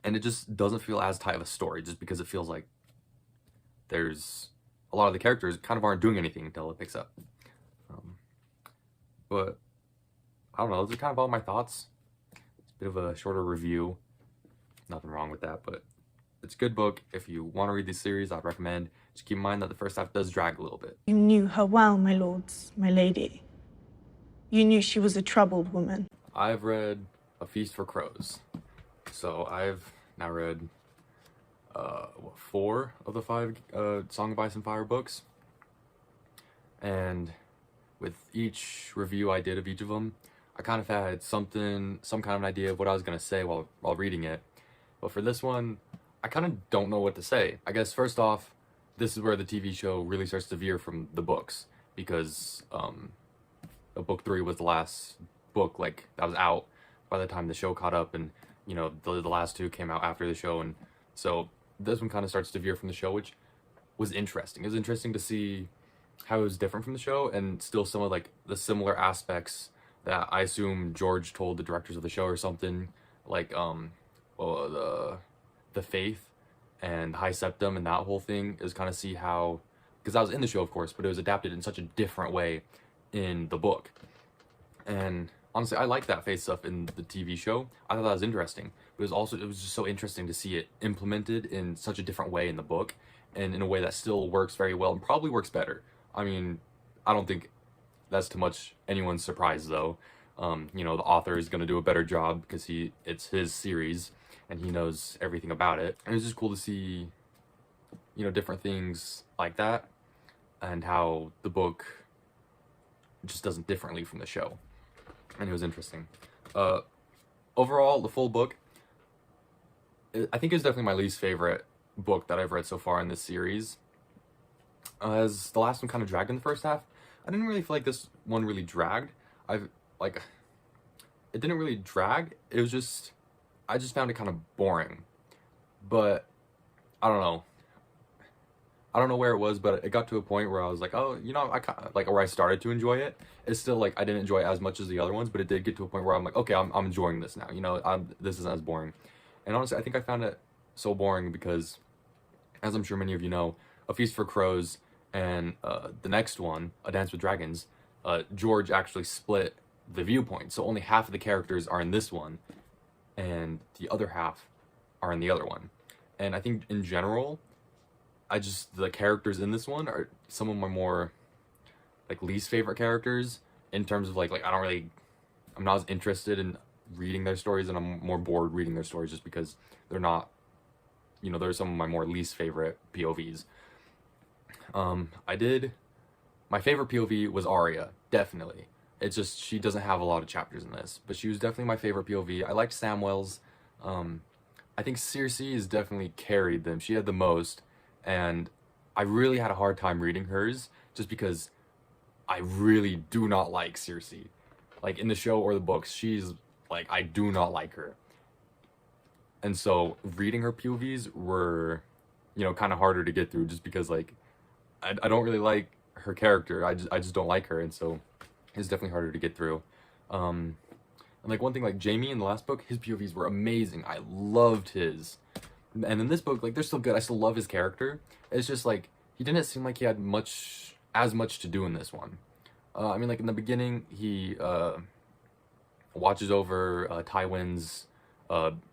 Speaker 1: And it just doesn't feel as tight of a story, just because it feels like there's a lot of the characters kind of aren't doing anything until it picks up. But I don't know, those are kind of all my thoughts. It's a bit of a shorter review. Nothing wrong with that, but it's a good book. If you want to read this series, I'd recommend. Just keep in mind that the first half does drag a little bit.
Speaker 5: You knew her well, my lords, my lady. You knew she was a troubled woman.
Speaker 1: I've read A Feast for Crows. So I've now read 4 of the 5 Song of Ice and Fire books. And with each review I did of each of them, I kind of had some kind of an idea of what I was going to say while reading it. But for this one, I kind of don't know what to say. I guess first off, this is where the TV show really starts to veer from the books, because book 3 was the last book like that was out by the time the show caught up, and you know the last 2 came out after the show, and so this one kind of starts to veer from the show, which was interesting. It was interesting to see how it was different from the show, and still some of like the similar aspects that I assume George told the directors of the show or something, like the faith and High Septum and that whole thing, is kind of see how, because I was in the show of course, but it was adapted in such a different way in the book. And honestly, I like that faith stuff in the TV show. I thought that was interesting, but it was just so interesting to see it implemented in such a different way in the book, and in a way that still works very well and probably works better. I mean, I don't think that's too much anyone's surprise though, You know, the author is going to do a better job because it's his series and he knows everything about it. And it's just cool to see, you know, different things like that and how the book just does it differently from the show. And it was interesting. Overall, the full book, I think is definitely my least favorite book that I've read so far in this series. As the last one kind of dragged in the first half, I didn't really feel like this one really dragged. It didn't really drag. It was just, I just found it kind of boring. But I don't know. I don't know where it was, but it got to a point where I was like, oh, you know, where I started to enjoy it. It's still like I didn't enjoy it as much as the other ones, but it did get to a point where I'm like, okay, I'm enjoying this now. You know, this isn't as boring. And honestly, I think I found it so boring because, as I'm sure many of you know, A Feast for Crows and the next one, A Dance with Dragons, George actually split the viewpoint. So only half of the characters are in this one, and the other half are in the other one. And I think in general, the characters in this one are some of my more like least favorite characters in terms of like I'm not as interested in reading their stories, and I'm more bored reading their stories just because they're not, you know, they're some of my more least favorite POVs. My favorite POV was Arya, definitely. It's just she doesn't have a lot of chapters in this, but she was definitely my favorite POV. I liked Samwell's. I think Cersei has definitely carried them. She had the most. And I really had a hard time reading hers just because I really do not like Cersei. Like in the show or the books, she's like, I do not like her. And so reading her POVs were, you know, kind of harder to get through just because like I don't really like her character. I just don't like her, and so it's definitely harder to get through. And like one thing, like Jaime in the last book, his POVs were amazing. I loved his. And in this book, like, they're still good. I still love his character. It's just, like, he didn't seem like he had as much to do in this one. I mean, like, in the beginning, he watches over Tywin's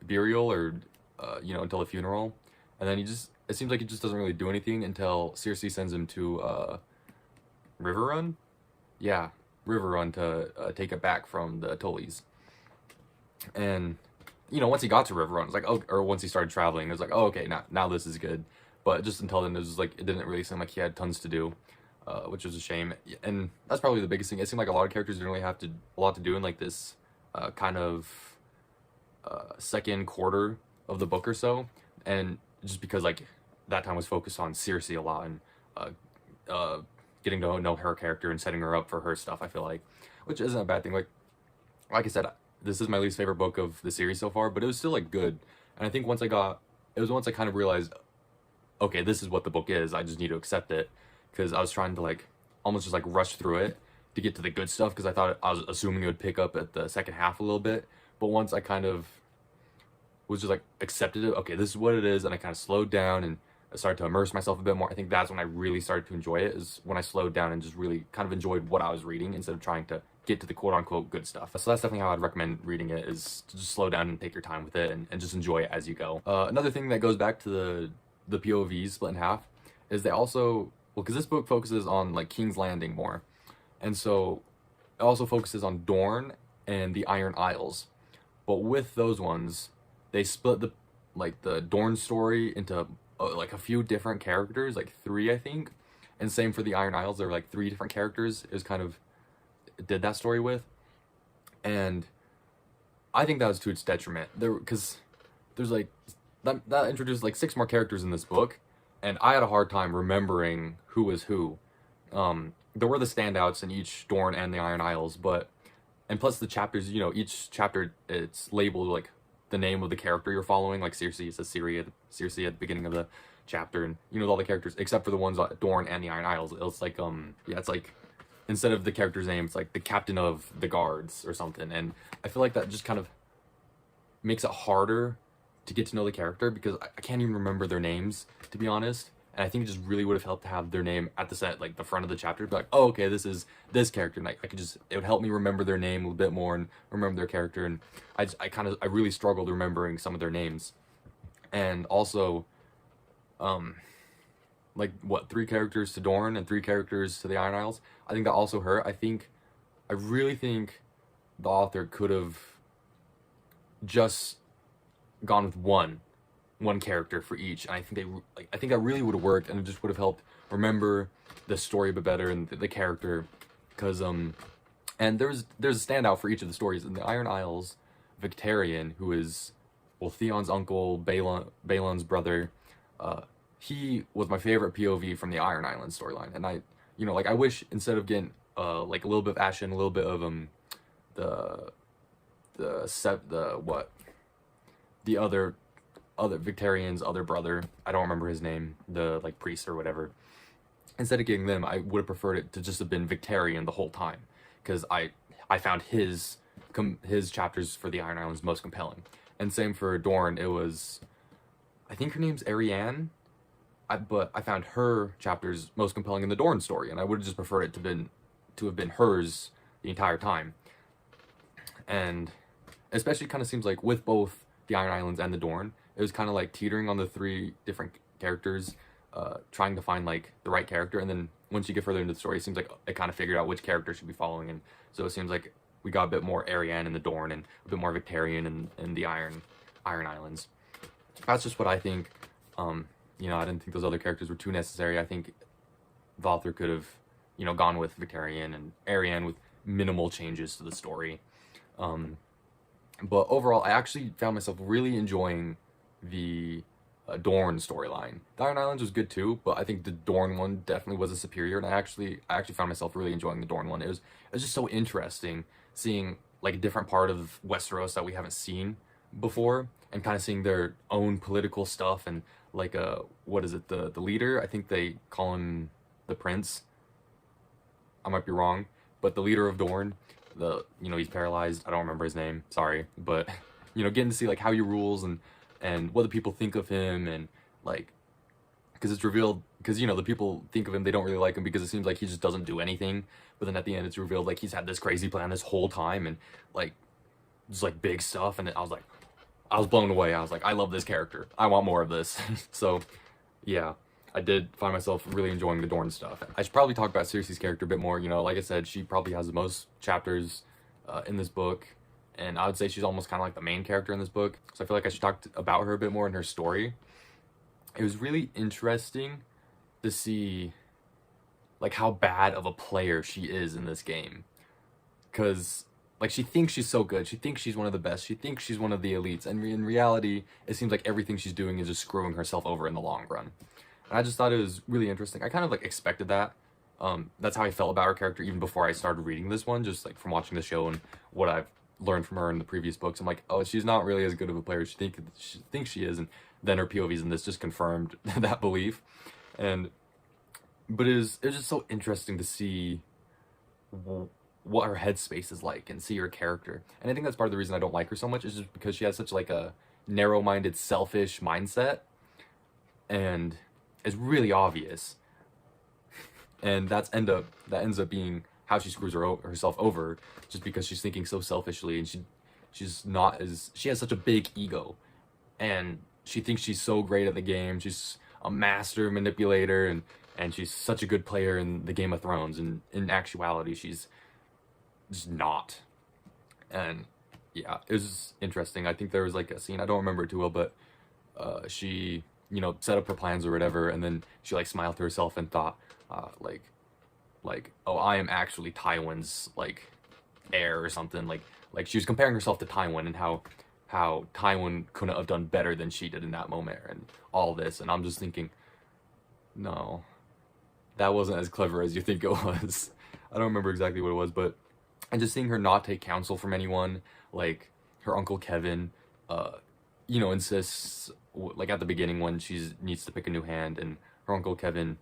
Speaker 1: burial or, you know, until the funeral. And then it seems like he just doesn't really do anything until Cersei sends him to Riverrun? Yeah, Riverrun to take it back from the Tullys. And you know, once he got to Riverrun, it was like, oh, or once he started traveling, it was like, oh, okay, now this is good. But just until then, it was like, it didn't really seem like he had tons to do, which was a shame. And that's probably the biggest thing. It seemed like a lot of characters didn't really have a lot to do in like this kind of second quarter of the book or so. And just because like that time was focused on Cersei a lot and getting to know her character and setting her up for her stuff, I feel like, which isn't a bad thing. Like I said, this is my least favorite book of the series so far, but it was still like good. And I think once I kind of realized, okay, this is what the book is. I just need to accept it, because I was trying to like almost just like rush through it to get to the good stuff, because I was assuming it would pick up at the second half a little bit. But once I kind of was just like accepted it, okay, this is what it is, and I kind of slowed down and I started to immerse myself a bit more. I think that's when I really started to enjoy it, is when I slowed down and just really kind of enjoyed what I was reading instead of trying to get to the quote-unquote good stuff. So that's definitely how I'd recommend reading it, is to just slow down and take your time with it and just enjoy it as you go. Another thing that goes back to the POVs split in half is they also, well, because this book focuses on like King's Landing more, and so it also focuses on Dorne and the Iron Isles. But with those ones, they split the Dorne story into like a few different characters, like 3, I think. And same for the Iron Isles, there were like 3 different characters it was kind of did that story with. And I think that was to its detriment. Because there's like that introduced like 6 more characters in this book, and I had a hard time remembering who was who. There were the standouts in each Dorne and the Iron Isles, and plus the chapters, you know, each chapter it's labeled like the name of the character you're following. Like Cersei, it says Cersei at the beginning of the chapter, and you know all the characters except for the ones on Dorne and the Iron Isles. It's like it's like instead of the character's name, it's like the captain of the guards or something. And I feel like that just kind of makes it harder to get to know the character, because I can't even remember their names, to be honest. And I think it just really would have helped to have their name at the set, like the front of the chapter, be like, oh, okay, this is this character. And it would help me remember their name a little bit more and remember their character. And I really struggled remembering some of their names. And also, like, 3 characters to Dorne and 3 characters to the Iron Isles. I think that also hurt. I really think the author could have just gone with one character for each, and I think I think that really would have worked, and it just would have helped remember the story a bit better and the character, because and there's a standout for each of the stories. In the Iron Isles, Victarion, who is, well, Theon's uncle, Balon's brother, he was my favorite POV from the Iron Island storyline, and I wish instead of getting like a little bit of Ashen, a little bit of the other Victarion's other brother, I don't remember his name, the like priest or whatever. Instead of getting them, I would have preferred it to just have been Victarion the whole time, because I found his chapters for the Iron Islands most compelling. And same for Dorne, it was, I think her name's Arianne, but I found her chapters most compelling in the Dorne story, and I would have just preferred it to have been hers the entire time. And especially kind of seems like with both the Iron Islands and the Dorne, it was kind of like teetering on the three different characters, trying to find like the right character, and then once you get further into the story, it seems like it kind of figured out which character should be following, and so it seems like we got a bit more Arianne in the Dorne and a bit more Victarion in the Iron Islands. That's just what I think. I didn't think those other characters were too necessary. I think the author could have, gone with Victarion and Arianne with minimal changes to the story. But overall, I actually found myself really enjoying the Dorne storyline. The Iron Islands was good too, but I think the Dorne one definitely was a superior, and I actually found myself really enjoying the Dorne one. It was just so interesting seeing like a different part of Westeros that we haven't seen before, and kind of seeing their own political stuff, and like what is it, the leader, I think they call him the prince, I might be wrong, but the leader of Dorne, he's paralyzed, I don't remember his name, sorry, but getting to see like how he rules and what the people think of him, and like, because it's revealed, because the people think of him, they don't really like him because it seems like he just doesn't do anything, but then at the end it's revealed like he's had this crazy plan this whole time, and like just like big stuff, and I was blown away. I was like, I love this character, I want more of this. So yeah, I did find myself really enjoying the Dorne stuff. I should probably talk about Cersei's character a bit more. Like I said, she probably has the most chapters in this book, and I would say she's almost kind of like the main character in this book, so I feel like I should talk about her a bit more in her story. It was really interesting to see like how bad of a player she is in this game, because like she thinks she's so good, she thinks she's one of the best, she thinks she's one of the elites, and in reality it seems like everything she's doing is just screwing herself over in the long run. And I just thought it was really interesting. I kind of like expected that. That's how I felt about her character even before I started reading this one, just like from watching the show and what I've learned from her in the previous books. I'm like, oh, she's not really as good of a player as she thinks she is, and then her POVs in this just confirmed that belief. But it was just so interesting to see what her headspace is like and see her character. And I think that's part of the reason I don't like her so much, is just because she has such like a narrow-minded, selfish mindset, and it's really obvious. And that ends up being how she screws herself over, just because she's thinking so selfishly, and she has such a big ego, and she thinks she's so great at the game. She's a master manipulator, and she's such a good player in the Game of Thrones, and in actuality she's just not. And yeah, it was interesting. I think there was like a scene, I don't remember it too well, but she set up her plans or whatever, and then she like smiled to herself and thought like, oh, I am actually Tywin's like heir or something. Like she was comparing herself to Tywin, and how Tywin couldn't have done better than she did in that moment, and all this. And I'm just thinking, no, that wasn't as clever as you think it was. I don't remember exactly what it was, but and just seeing her not take counsel from anyone, like her uncle Kevin, insists, like at the beginning when she needs to pick a new hand, and her uncle Kevin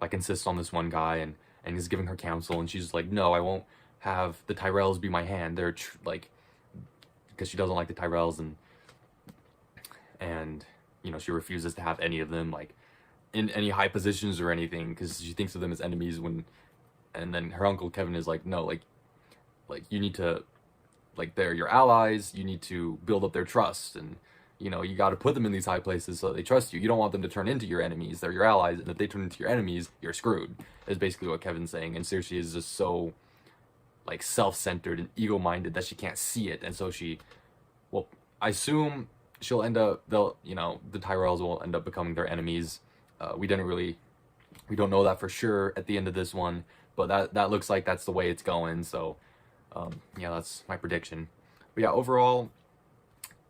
Speaker 1: like insists on this one guy, and he's giving her counsel, and she's like, no, I won't have the Tyrells be my hand. They're like, because she doesn't like the Tyrells, and she refuses to have any of them like in any high positions or anything, because she thinks of them as enemies. And then her uncle Kevin is like, no, like you need to, like, they're your allies, you need to build up their trust, and you got to put them in these high places so they trust you. You don't want them to turn into your enemies. They're your allies, and if they turn into your enemies, you're screwed, is basically what Kevin's saying. And Cersei is just so like self-centered and ego-minded that she can't see it, and so well, I assume she'll end up, the Tyrells will end up becoming their enemies. We don't know that for sure at the end of this one, but that looks like that's the way it's going. So yeah, that's my prediction. But yeah, overall,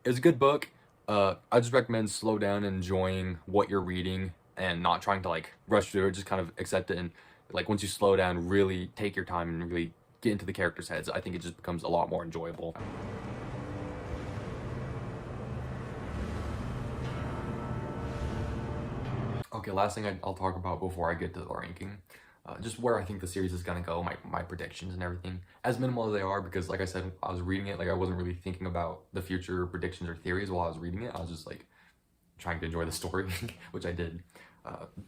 Speaker 1: it's a good book. I just recommend slow down and enjoying what you're reading and not trying to like rush through it. Just kind of accept it, and like once you slow down, really take your time and really get into the characters' heads, I think it just becomes a lot more enjoyable. Okay, last thing I'll talk about before I get to the ranking. Just where I think the series is gonna go, my predictions and everything. As minimal as they are, because like I said, I was reading it, like I wasn't really thinking about the future predictions or theories while I was reading it. I was just like trying to enjoy the story, which I did.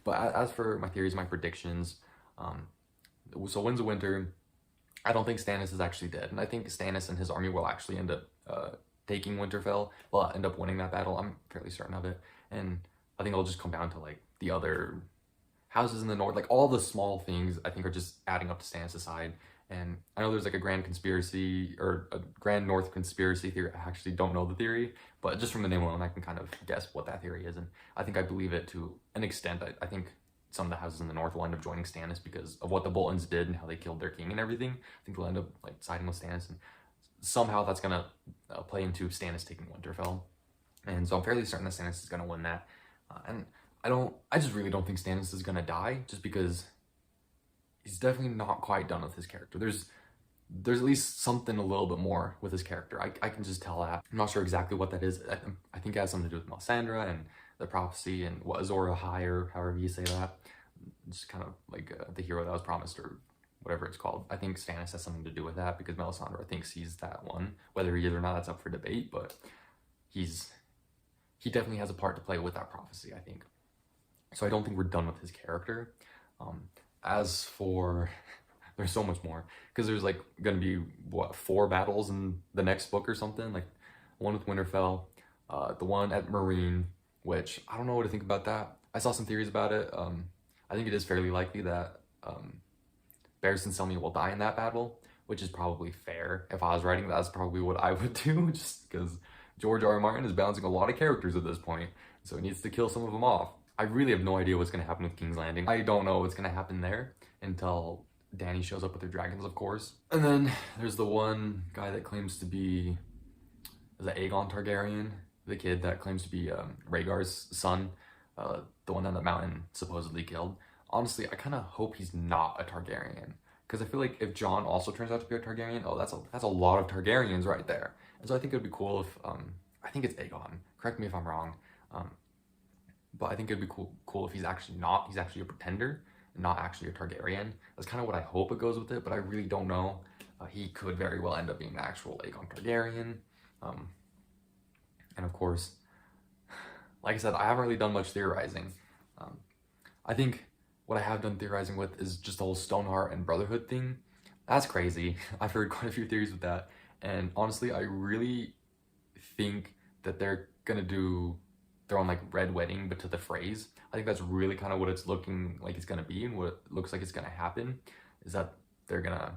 Speaker 1: But as for my theories, my predictions, so Winds of Winter, I don't think Stannis is actually dead, and I think Stannis and his army will actually end up taking Winterfell. Well, end up winning that battle. I'm fairly certain of it, and I think it'll just come down to like the other houses in the north, like all the small things I think are just adding up to Stannis' side. And I know there's like a grand conspiracy or a grand north conspiracy theory. I actually don't know the theory, but just from the name alone, I can kind of guess what that theory is. And I think I believe it to an extent. I think some of the houses in the north will end up joining Stannis because of what the Boltons did and how they killed their king and everything. I think they'll end up like siding with Stannis, and somehow that's gonna play into Stannis taking Winterfell. And so I'm fairly certain that Stannis is gonna win that. And I just really don't think Stannis is gonna die, just because he's definitely not quite done with his character. There's at least something a little bit more with his character. I can just tell that. I'm not sure exactly what that is. I think it has something to do with Melisandre and the prophecy and what Azor Ahai, or however you say that. Just kind of like the hero that was promised, or whatever it's called. I think Stannis has something to do with that, because Melisandre thinks he's that one. Whether he is or not, that's up for debate, but he definitely has a part to play with that prophecy, I think. So I don't think we're done with his character. As for, there's so much more, because there's like gonna be what, 4 battles in the next book or something, like one with Winterfell, the one at Marine, which I don't know what to think about that. I saw some theories about it. I think it is fairly likely that Barristan Selmy will die in that battle, which is probably fair. If I was writing, that's probably what I would do, just because George R. R. Martin is balancing a lot of characters at this point, so he needs to kill some of them off. I really have no idea what's going to happen with King's Landing. I don't know what's going to happen there until Dany shows up with her dragons, of course. And then there's the one guy that claims to be, is it Aegon Targaryen? The kid that claims to be Rhaegar's son, the one on the mountain supposedly killed. Honestly, I kind of hope he's not a Targaryen, because I feel like if Jon also turns out to be a Targaryen, oh, that's a lot of Targaryens right there. And so I think it would be cool if, I think it's Aegon. Correct me if I'm wrong. But I think it'd be cool if he's actually not. He's actually a pretender, not actually a Targaryen. That's kind of what I hope it goes with it, but I really don't know. He could very well end up being an actual Aegon Targaryen. And of course, like I said, I haven't really done much theorizing. I think what I have done theorizing with is just the whole Stoneheart and Brotherhood thing. That's crazy. I've heard quite a few theories with that. And honestly, I really think that they're gonna do their own like Red Wedding, but to the Freys. I think that's really kind of what it's looking like it's gonna be, and what it looks like it's gonna happen is that they're gonna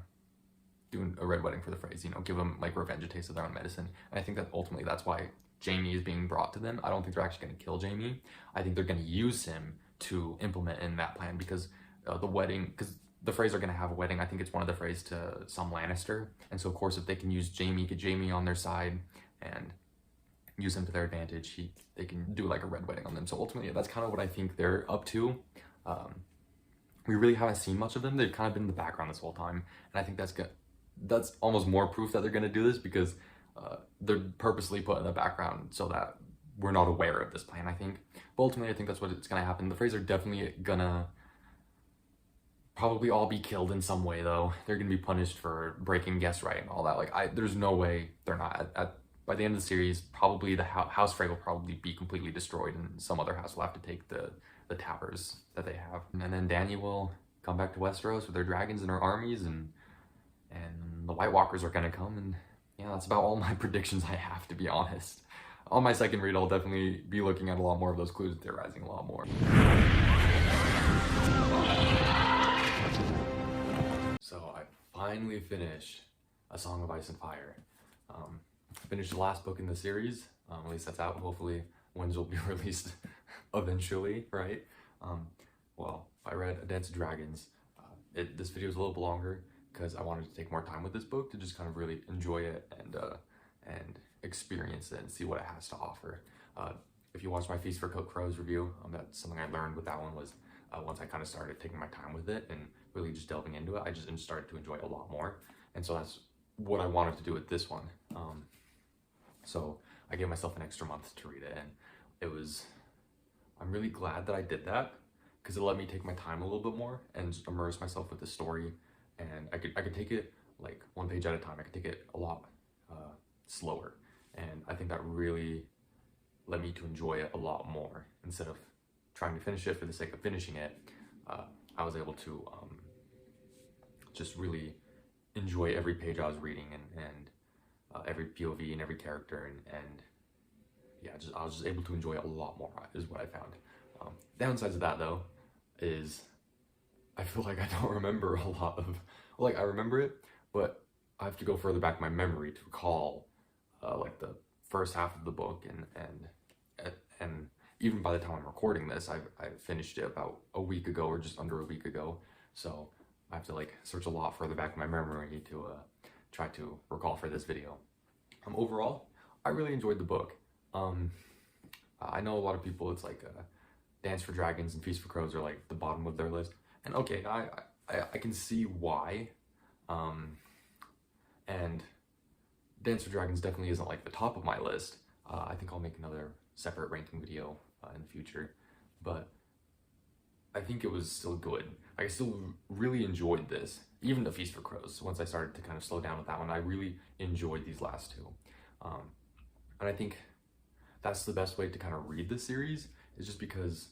Speaker 1: do a Red Wedding for the Freys, you know, give them like revenge, a taste of their own medicine. And I think that ultimately that's why Jaime is being brought to them. I don't think they're actually gonna kill Jaime. I think they're gonna use him to implement in that plan, because the wedding, because the Freys are gonna have a wedding. I think it's one of the Freys to some Lannister, and so of course if they can use Jaime, get Jaime on their side and use him to their advantage, they can do like a Red Wedding on them. So ultimately, that's kind of what I think they're up to. We really haven't seen much of them. They've kind of been in the background this whole time, and I think that's almost more proof that they're gonna do this, because they're purposely put in the background so that we're not aware of this plan, I think. But ultimately, I think that's what's gonna happen. The Freys are definitely gonna probably all be killed in some way, though. They're gonna be punished for breaking guest right and all that. Like, there's no way they're not. By the end of the series, probably the House Frey will probably be completely destroyed, and some other house will have to take the towers that they have. And then Dany will come back to Westeros with their dragons and her armies, and the White Walkers are gonna come, and yeah, that's about all my predictions I have, to be honest. On my second read, I'll definitely be looking at a lot more of those clues and theorizing a lot more. So I finally finished A Song of Ice and Fire. Finished the last book in the series, at least that's out. Hopefully ones will be released eventually, right? Well, I read A Dance of Dragons. This video is a little bit longer because I wanted to take more time with this book to just kind of really enjoy it and experience it and see what it has to offer. If you watched my Feast for Crows review, that's something I learned with that one was once I kind of started taking my time with it and really just delving into it, I just started to enjoy it a lot more. And so that's what I wanted to do with this one. So I gave myself an extra month to read it, and I'm really glad that I did that because it let me take my time a little bit more and just immerse myself with the story. And I could take it like one page at a time. I could take it a lot slower. And I think that really led me to enjoy it a lot more. Instead of trying to finish it for the sake of finishing it, I was able to just really enjoy every page I was reading and every POV and every character, and yeah, I was just able to enjoy it a lot more, is what I found. Downsides of that though is I feel like I don't remember a lot of, like I remember it, but I have to go further back in my memory to recall like the first half of the book, and even by the time I'm recording this, I finished it about a week ago or just under a week ago, so I have to like search a lot further back in my memory to try to recall for this video. Overall, I really enjoyed the book. I know a lot of people, it's like Dance for Dragons and Feast for Crows are like the bottom of their list, and okay, I can see why. And Dance for Dragons definitely isn't like the top of my list. I think I'll make another separate ranking video in the future, but I think it was still good. I still really enjoyed this, even the Feast for Crows. Once I started to kind of slow down with that one, I really enjoyed these last two. And I think that's the best way to kind of read the series, is just because,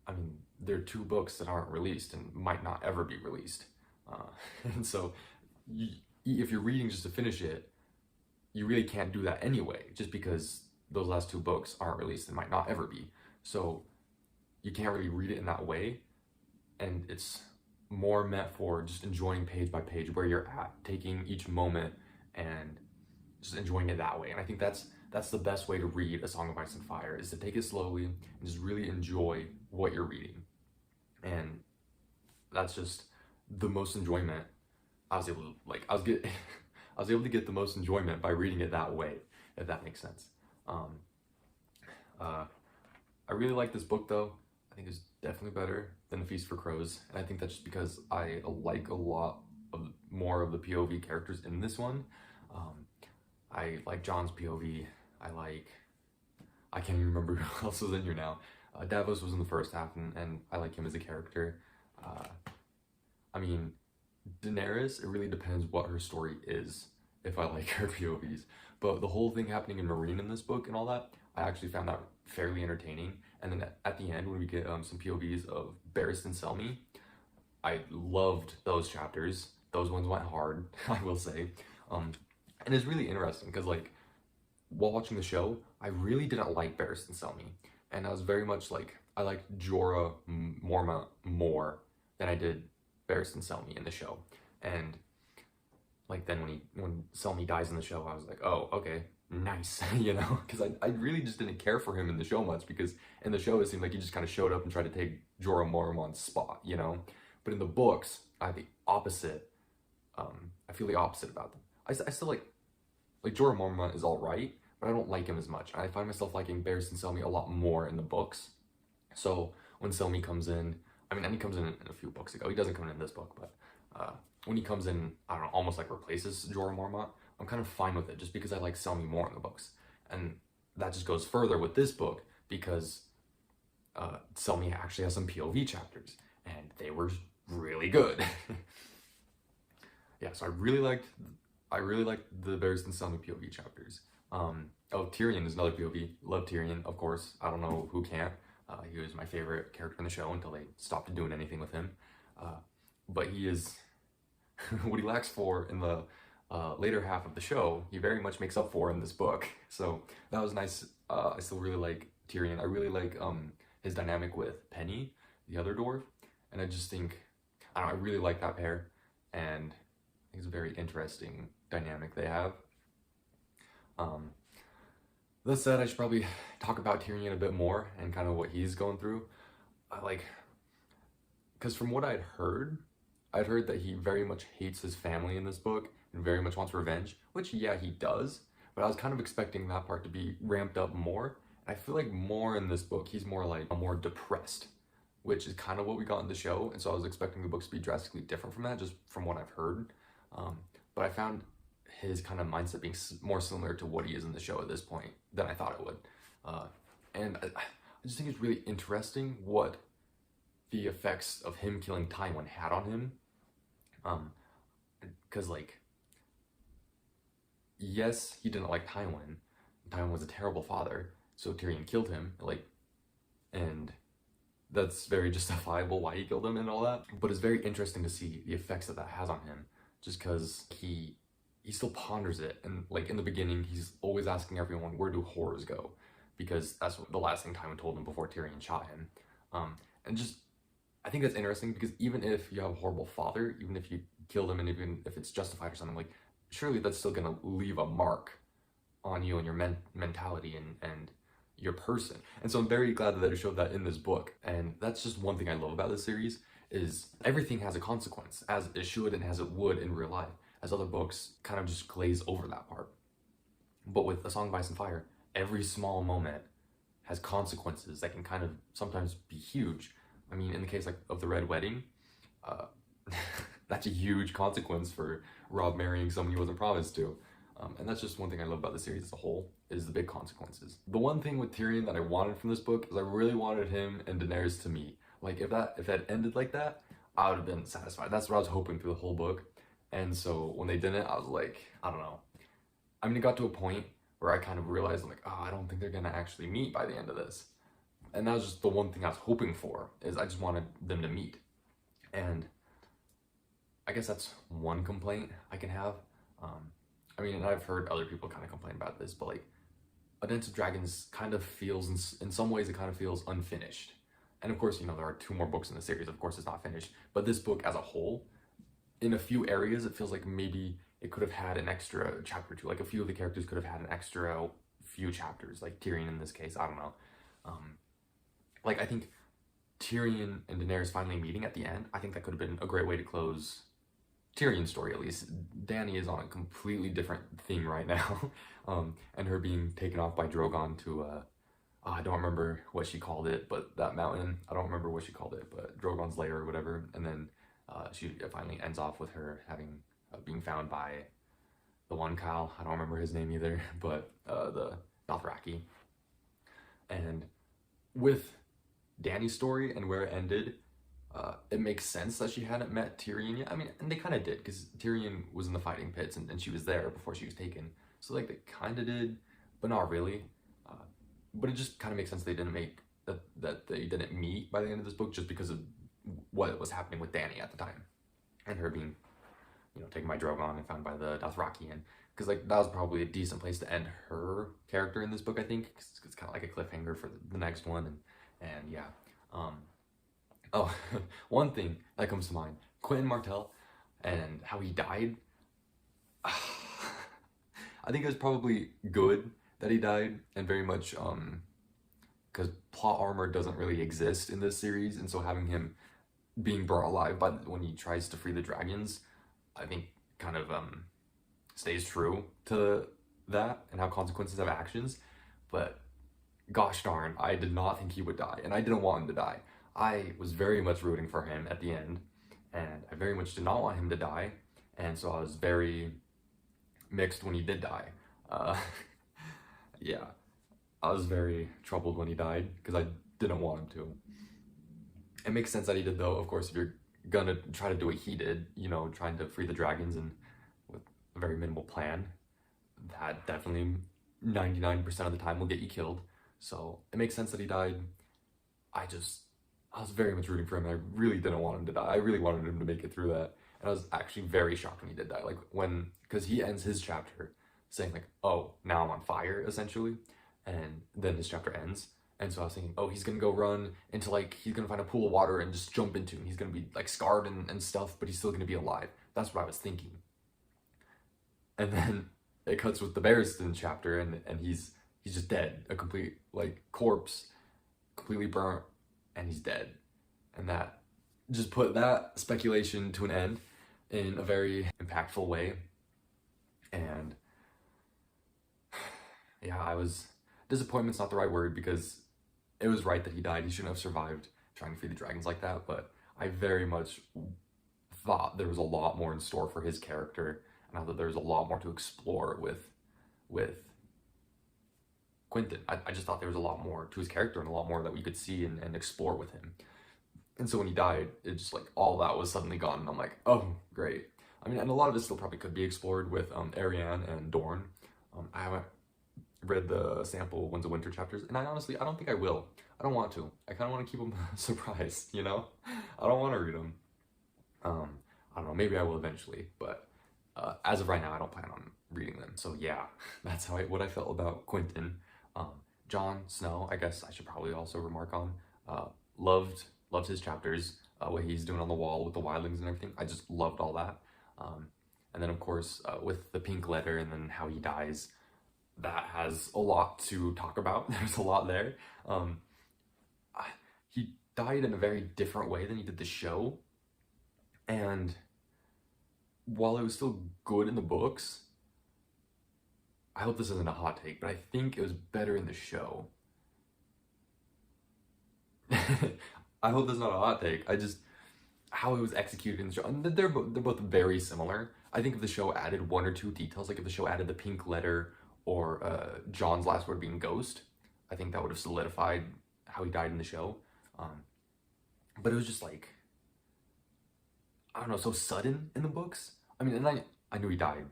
Speaker 1: I mean, they're two books that aren't released and might not ever be released. And so if you're reading just to finish it, you really can't do that anyway, just because those last two books aren't released and might not ever be. So you can't really read it in that way, and it's more meant for just enjoying page by page where you're at, taking each moment and just enjoying it that way. And I think that's the best way to read A Song of Ice and Fire, is to take it slowly and just really enjoy what you're reading. And that's just the most enjoyment I was able to, like, I was able to get the most enjoyment by reading it that way, if that makes sense. I really like this book though. I think it's definitely better than A Feast for Crows, and I think that's just because I like a lot more of the POV characters in this one. I like John's POV. I can't even remember who else was in here now. Davos was in the first half, and I like him as a character. I mean, Daenerys, it really depends what her story is, if I like her POVs. But the whole thing happening in Marine in this book and all that, I actually found that fairly entertaining. And then at the end, when we get some POVs of Barristan and Selmy, I loved those chapters. Those ones went hard, I will say. And it's really interesting because, like, while watching the show, I really didn't like Barristan and Selmy. And I was very much like, I liked Jorah Mormont more than I did Barristan and Selmy in the show. And like then when Selmy dies in the show, I was like, oh, okay, nice, you know, because I really just didn't care for him in the show much, because in the show it seemed like he just kind of showed up and tried to take Jorah Mormont's spot, you know. But in the books, I have the opposite. I feel the opposite about them. I still like Jorah Mormont is all right, but I don't like him as much. I find myself liking Barristan and Selmy a lot more in the books. So when Selmy comes in, I mean, and he comes in a few books ago. He doesn't come in this book, but when he comes in, I don't know, almost like replaces Jorah Mormont, I'm kind of fine with it, just because I like Selmy more in the books. And that just goes further with this book, because Selmy actually has some POV chapters, and they were really good. Yeah, so I really liked the Barristan and Selmy POV chapters. Oh, Tyrion is another POV. Love Tyrion, of course. I don't know who can't. He was my favorite character in the show until they stopped doing anything with him. But he is what he lacks for in the later half of the show, he very much makes up for in this book. So that was nice. I still really like Tyrion. I really like his dynamic with Penny, the other dwarf. And I just think, I don't know, I really like that pair. And think it's a very interesting dynamic they have. That said, I should probably talk about Tyrion a bit more and kind of what he's going through. Because from what I'd heard that he very much hates his family in this book and very much wants revenge, which, yeah, he does, but I was kind of expecting that part to be ramped up more. And I feel like more in this book, he's more like more depressed, which is kind of what we got in the show, and so I was expecting the books to be drastically different from that, just from what I've heard. But I found his kind of mindset being more similar to what he is in the show at this point than I thought it would. And I just think it's really interesting what the effects of him killing Tywin had on him. Because, like, yes, he didn't like Tywin. Tywin was a terrible father, so Tyrion killed him, like, and that's very justifiable why he killed him and all that. But it's very interesting to see the effects that has on him, just because he still ponders it. And like in the beginning, he's always asking everyone, where do whores go? Because that's what the last thing Tywin told him before Tyrion shot him. And just, I think that's interesting because even if you have a horrible father, even if you killed him and even if it's justified or something, like, surely that's still gonna leave a mark on you and your mentality and your person. And so I'm very glad that it showed that in this book. And that's just one thing I love about this series, is everything has a consequence, as it should and as it would in real life, as other books kind of just glaze over that part. But with A Song of Ice and Fire, every small moment has consequences that can kind of sometimes be huge. I mean, in the case like of the Red Wedding, that's a huge consequence for Rob marrying someone he wasn't promised to. And that's just one thing I love about the series as a whole, is the big consequences. The one thing with Tyrion that I wanted from this book is I really wanted him and Daenerys to meet. Like, if that ended like that, I would have been satisfied. That's what I was hoping through the whole book. And so when they didn't, I was like, I don't know. I mean, it got to a point where I kind of realized, like, oh, I don't think they're gonna actually meet by the end of this. And that was just the one thing I was hoping for, is I just wanted them to meet. And I guess that's one complaint I can have. I mean, and I've heard other people kind of complain about this, but like, A Dance of Dragons kind of feels, in some ways, it kind of feels unfinished. And of course, you know, there are 2 more books in the series. Of course, it's not finished. But this book as a whole, in a few areas, it feels like maybe it could have had an extra chapter or 2. Like, a few of the characters could have had an extra few chapters, like Tyrion in this case. I don't know. Like, I think Tyrion and Daenerys finally meeting at the end, I think that could have been a great way to close Tyrion's story, at least. Dany is on a completely different thing right now. And her being taken off by Drogon to, I don't remember what she called it, but that mountain, I don't remember what she called it, but Drogon's lair or whatever. And then it finally ends off with her having, being found by the one Kyle, I don't remember his name either, but the Dothraki. And with Dany's story and where it ended, it makes sense that she hadn't met Tyrion yet. I mean, and they kind of did, because Tyrion was in the fighting pits and she was there before she was taken. So like, they kind of did, but not really. But it just kind of makes sense they didn't make that they didn't meet by the end of this book, just because of what was happening with Dany at the time, and her being, you know, taken by Drogon and found by the Dothraki. And because like, that was probably a decent place to end her character in this book, I think. It's kind of like a cliffhanger for the next one. And yeah. Oh, one thing that comes to mind, Quentin Martell and how he died. I think it was probably good that he died, and very much because plot armor doesn't really exist in this series, and so having him being brought alive by when he tries to free the dragons, I think kind of stays true to that and how consequences have actions. But gosh darn, I did not think he would die, and I didn't want him to die. I was very much rooting for him at the end, and I very much did not want him to die, and so I was very mixed when he did die. Yeah, I was very troubled when he died, because I didn't want him to. It makes sense that he did, though, of course, if you're gonna try to do what he did, you know, trying to free the dragons and with a very minimal plan, that definitely 99% of the time will get you killed. So it makes sense that he died. I was very much rooting for him, and I really didn't want him to die. I really wanted him to make it through that. And I was actually very shocked when he did die. Like, because he ends his chapter saying like, oh, now I'm on fire, essentially. And then his chapter ends. And so I was thinking, oh, he's gonna go run into, like, he's gonna find a pool of water and just jump into, and he's gonna be like scarred and stuff, but he's still gonna be alive. That's what I was thinking. And then it cuts with the Barristan chapter, and he's just dead, a complete like corpse, completely burnt, and he's dead. And that just put that speculation to an end in a very impactful way. And yeah, disappointment's not the right word, because it was right that he died. He shouldn't have survived trying to feed the dragons like that, but I very much thought there was a lot more in store for his character, and I thought there was a lot more to explore with Quentin. I just thought there was a lot more to his character and a lot more that we could see and explore with him. And so when he died, it just like all that was suddenly gone, and I'm like, oh, great. I mean, and a lot of it still probably could be explored with Arianne and Dorne. I haven't read the sample Winds of Winter chapters, and I don't think I will. I don't want to. I kind of want to keep them surprised, you know? I don't want to read them. I don't know, maybe I will eventually, but as of right now, I don't plan on reading them. So yeah, that's what I felt about Quentin. Jon Snow, I guess I should probably also remark on, loved his chapters, what he's doing on the wall with the wildlings and everything. I just loved all that. And then of course, with the pink letter and then how he dies, that has a lot to talk about. There's a lot there. He died in a very different way than he did the show. And while it was still good in the books, I hope this isn't a hot take, but I think it was better in the show. I hope that's not a hot take. How it was executed in the show, and they're both very similar. I think if the show added one or two details, like if the show added the pink letter or John's last word being ghost, I think that would have solidified how he died in the show. But it was just like, I don't know, so sudden in the books. I mean, and I knew he died,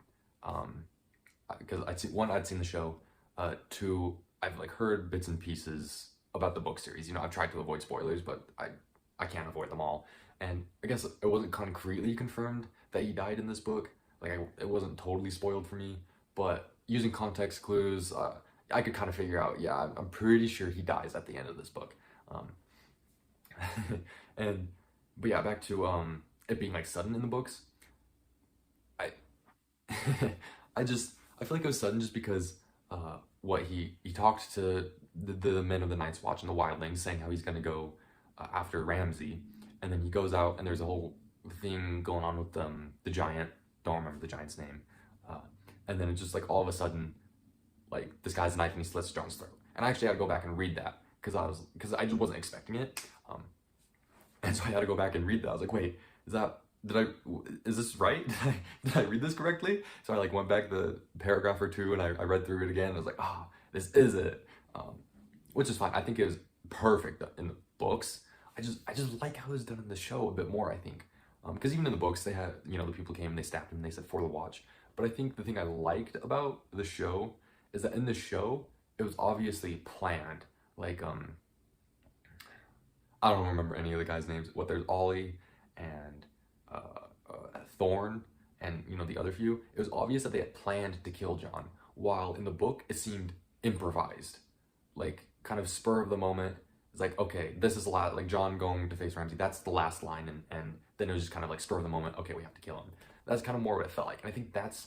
Speaker 1: because I'd seen the show. Two, I've like heard bits and pieces about the book series. You know, I've tried to avoid spoilers, but I can't avoid them all. And I guess it wasn't concretely confirmed that he died in this book. Like, it wasn't totally spoiled for me, but using context clues, I could kind of figure out, yeah, I'm pretty sure he dies at the end of this book. But yeah, back to it being like sudden in the books. I feel like it was sudden just because what he talked to the men of the Night's Watch and the wildlings, saying how he's gonna go after Ramsay, and then he goes out and there's a whole thing going on with the giant. Don't remember the giant's name. And then it's just like all of a sudden, like this guy's knife and he slits Jon's throat. And I actually had to go back and read that because I just wasn't expecting it. And so I had to go back and read that. I was like, wait, is this right? Did I read this correctly? So I like went back the paragraph or two and I read through it again. And I was like, oh, this is it. Which is fine. I think it was perfect in the books. I just like how it was done in the show a bit more, I think. Because even in the books, they had, you know, the people came and they stabbed him and they said, for the watch. But I think the thing I liked about the show is that in the show, it was obviously planned. Like, I don't remember any of the guys' names. What, there's Ollie and Thorn and, you know, the other few. It was obvious that they had planned to kill Jon, while in the book, it seemed improvised. Like, kind of spur of the moment. It's like, okay, this is the last, like Jon going to face Ramsay, that's the last line, and then it was just kind of like spur of the moment, okay, we have to kill him. That's kind of more what it felt like, and I think that's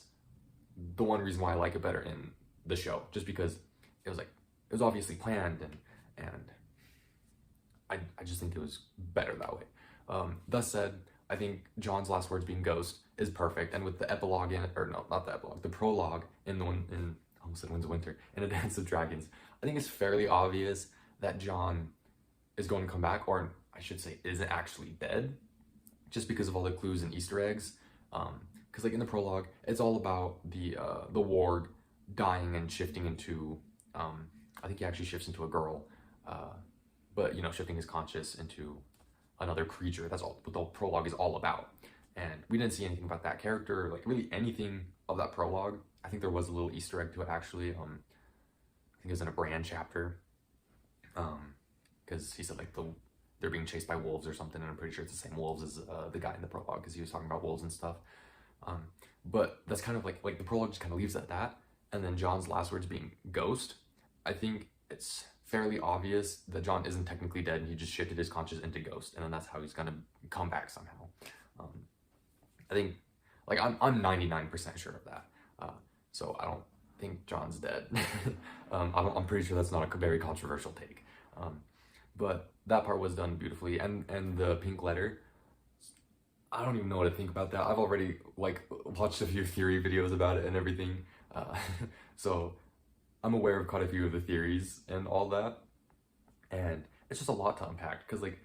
Speaker 1: the one reason why I like it better in the show, just because it was obviously planned, and I just think it was better that way. Thus said, I think Jon's last words being ghost is perfect, and with the epilogue in it, or no, not the epilogue, the prologue in I almost said Winds of Winter, in A Dance of Dragons, I think it's fairly obvious that Jon is going to come back, or I should say isn't actually dead, just because of all the clues and Easter eggs. Because like in the prologue, it's all about the warg dying and shifting into, I think he actually shifts into a girl, but you know, shifting his conscious into another creature. That's all what the prologue is all about. And we didn't see anything about that character, or like really anything of that prologue. I think there was a little Easter egg to it actually. I think it was in a Bran chapter. Because he said like they're being chased by wolves or something, and I'm pretty sure it's the same wolves as the guy in the prologue, because he was talking about wolves and stuff. But that's kind of like the prologue just kind of leaves it at that, and then Jon's last words being ghost. I think it's fairly obvious that Jon isn't technically dead, and he just shifted his conscious into ghost, and then that's how he's gonna come back somehow. I think, like, I'm 99% sure of that. So I don't think John's dead. I'm pretty sure that's not a very controversial take. But that part was done beautifully, and the pink letter, I don't even know what to think about that. I've already like watched a few theory videos about it and everything, so I'm aware of quite a few of the theories and all that, and it's just a lot to unpack because like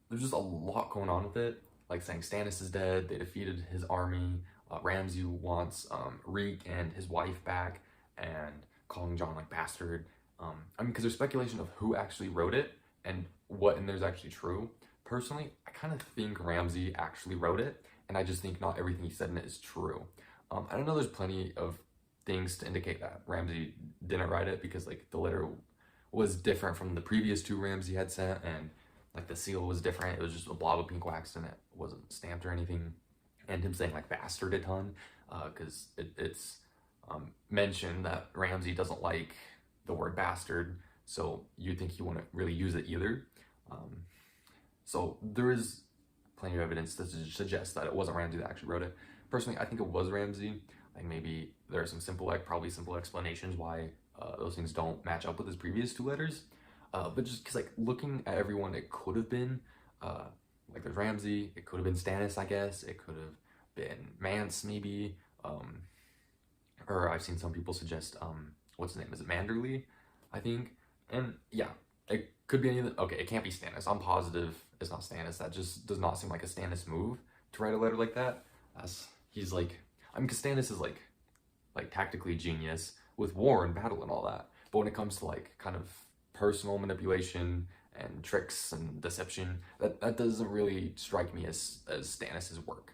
Speaker 1: there's just a lot going on with it. Like saying Stannis is dead, they defeated his army. Ramsay wants Reek and his wife back, and calling John like bastard. I mean, because there's speculation of who actually wrote it and what and there's actually true. Personally, I kind of think Ramsay actually wrote it, and I just think not everything he said in it is true. I don't know, there's plenty of things to indicate that Ramsay didn't write it because like the letter was different from the previous two Ramsay had sent, and like the seal was different. It was just a blob of pink wax and it wasn't stamped or anything. And him saying like bastard a ton, because it's mentioned that Ramsay doesn't like the word bastard, so you'd think he wouldn't really use it either. So there is plenty of evidence to suggest that it wasn't Ramsay that actually wrote it. Personally, I think it was Ramsay. Like maybe there are some probably simple explanations why those things don't match up with his previous two letters. But just because like looking at everyone, it could have been like there's Ramsay, it could have been Stannis, I guess. It could have been Mance, maybe. Or I've seen some people suggest what's his name? Is it Manderly? I think. And yeah, it could be any of the, okay, it can't be Stannis. I'm positive it's not Stannis. That just does not seem like a Stannis move to write a letter like that. As he's like, I mean, because Stannis is like tactically genius with war and battle and all that. But when it comes to like kind of personal manipulation and tricks and deception, that doesn't really strike me as Stannis's work.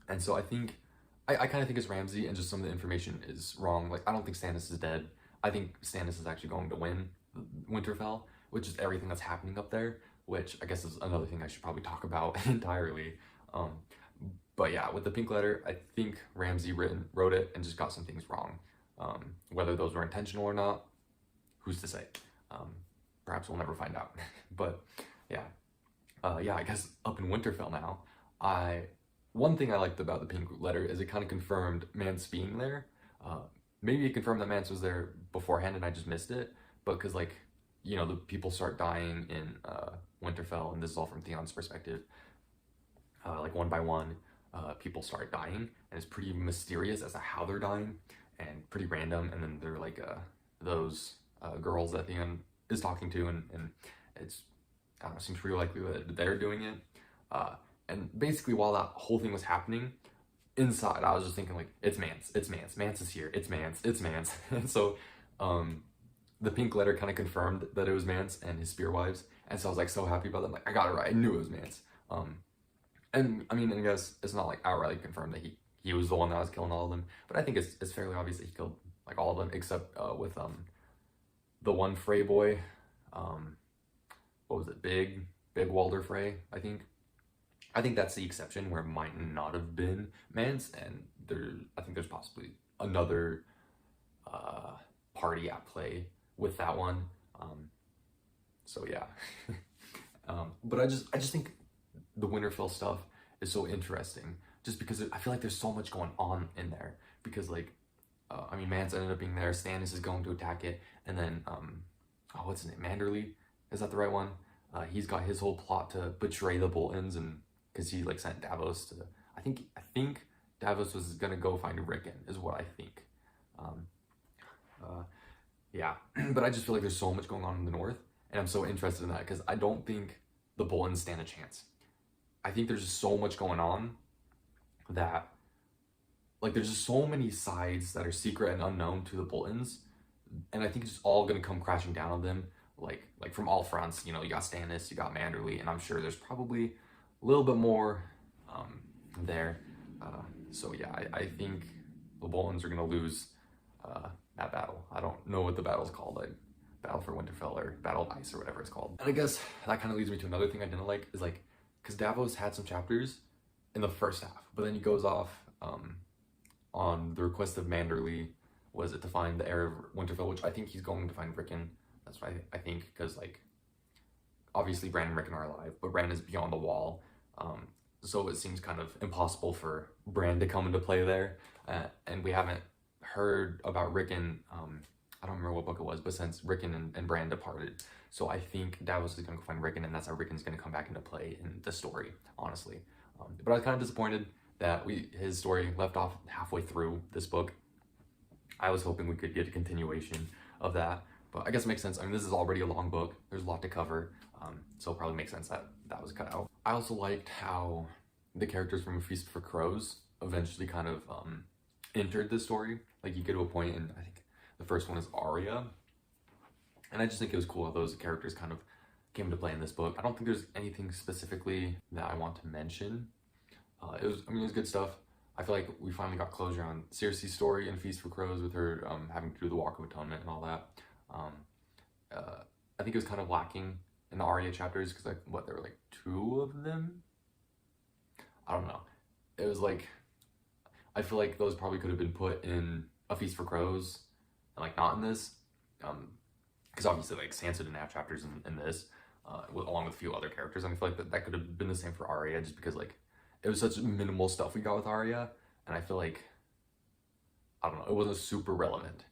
Speaker 1: And so I think I kind of think it's Ramsay, and just some of the information is wrong. Like I don't think Stannis is dead. I think Stannis is actually going to win Winterfell, which is everything that's happening up there, which I guess is another thing I should probably talk about entirely. But yeah, with the pink letter, I think Ramsay wrote it and just got some things wrong. Whether those were intentional or not, who's to say? Perhaps we'll never find out. But yeah, yeah, I guess up in Winterfell now, one thing I liked about the pink letter is it kind of confirmed Mance being there. Maybe it confirmed that Mance was there beforehand and I just missed it, but because like, you know, the people start dying in Winterfell, and this is all from Theon's perspective, like one by one, people start dying, and it's pretty mysterious as to how they're dying, and pretty random, and then they're like those girls that Theon is talking to, and it's, I don't know, seems pretty likely that they're doing it. And basically while that whole thing was happening, inside I was just thinking like, it's Mance, Mance is here, it's Mance. And so the pink letter kind of confirmed that it was Mance and his spear wives, and so I was like so happy about that. Like I got it right, I knew it was Mance. And I mean, I guess it's not like outrightly confirmed that he was the one that was killing all of them, but I think it's fairly obvious that he killed like all of them except with the one Frey boy, what was it, Big Walder Frey, I think that's the exception where it might not have been Mance, and I think there's possibly another party at play with that one. So yeah. But I just think the Winterfell stuff is so interesting, just because I feel like there's so much going on in there. Because like, I mean, Mance ended up being there. Stannis is going to attack it, and then what's his name? Manderly, is that the right one? He's got his whole plot to betray the Boltons, and because he like sent Davos to, I think Davos was gonna go find Rickon, is what I think. Yeah, but I just feel like there's so much going on in the north, and I'm so interested in that because I don't think the Boltons stand a chance. I think there's just so much going on that, like, there's just so many sides that are secret and unknown to the Boltons, and I think it's just all gonna come crashing down on them, like from all fronts. You know, you got Stannis, you got Manderly, and I'm sure there's probably a little bit more there. So yeah, I think the Boltons are gonna lose that battle. I don't know what the battle's called, like Battle for Winterfell or Battle of Ice or whatever it's called. And I guess that kind of leads me to another thing I didn't like, is like, because Davos had some chapters in the first half, but then he goes off on the request of Manderly, was it to find the heir of Winterfell, which I think he's going to find Rickon. That's what I think, because like, obviously Bran and Rickon are alive, but Bran is beyond the wall. so it seems kind of impossible for Bran to come into play there. And we haven't heard about Rickon, I don't remember what book it was, but since Rickon and Bran departed. So I think Davos is going to go find Rickon, and that's how Rickon's going to come back into play in the story, honestly. But I was kind of disappointed that his story left off halfway through this book. I was hoping we could get a continuation of that, but I guess it makes sense. I mean, this is already a long book. There's a lot to cover, so it probably makes sense that that was cut out. I also liked how the characters from A Feast for Crows eventually kind of entered the story. Like, you get to a point, and I think the first one is Arya, and I just think it was cool how those characters kind of came into play in this book. I don't think there's anything specifically that I want to mention. It was good stuff. I feel like we finally got closure on Cersei's story in Feast for Crows with her having to do the Walk of Atonement and all that. I think it was kind of lacking in the Arya chapters because, like, there were like 2 of them? I don't know. It was like, I feel like those probably could have been put in A Feast for Crows and, like, not in this. Because obviously, like, Sansa didn't have chapters in this, along with a few other characters. And I feel like that could have been the same for Arya, just because, like, it was such minimal stuff we got with Arya, and I feel like, I don't know, it wasn't super relevant.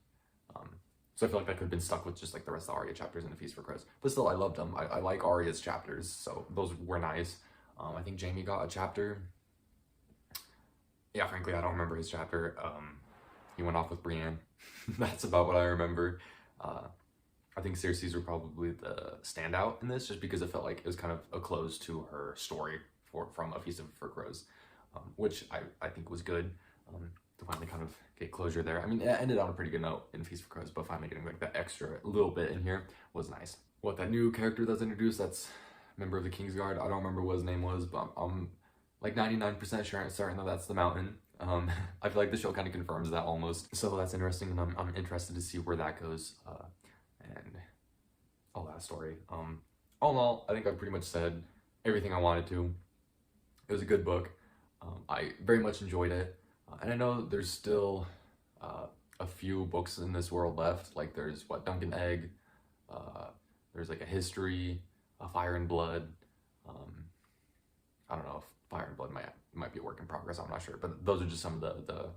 Speaker 1: So I feel like that could have been stuck with just, like, the rest of the Arya chapters in The Feast for Crows. But still, I loved them. I like Arya's chapters, so those were nice. I think Jaime got a chapter. Yeah, frankly, I don't remember his chapter. He went off with Brienne. That's about what I remember. I think Cersei's were probably the standout in this, just because it felt like it was kind of a close to her story from A Feast for Crows, which I think was good, to finally kind of get closure there. I mean, it ended on a pretty good note in Feast for Crows, but finally getting, like, that extra little bit in here was nice. What, that new character that's introduced, that's a member of the Kingsguard, I don't remember what his name was, but I'm like 99% sure certain that that's the Mountain. I feel like the show kind of confirms that almost, so that's interesting, and I'm interested to see where that goes, and all that story. All in all, I think I pretty much said everything I wanted to. It was a good book. I very much enjoyed it. And I know there's still a few books in this world left. Like, there's, Dunk and Egg. There's, like, a history, a Fire and Blood. I don't know if Fire and Blood might be a work in progress. I'm not sure. But those are just some of the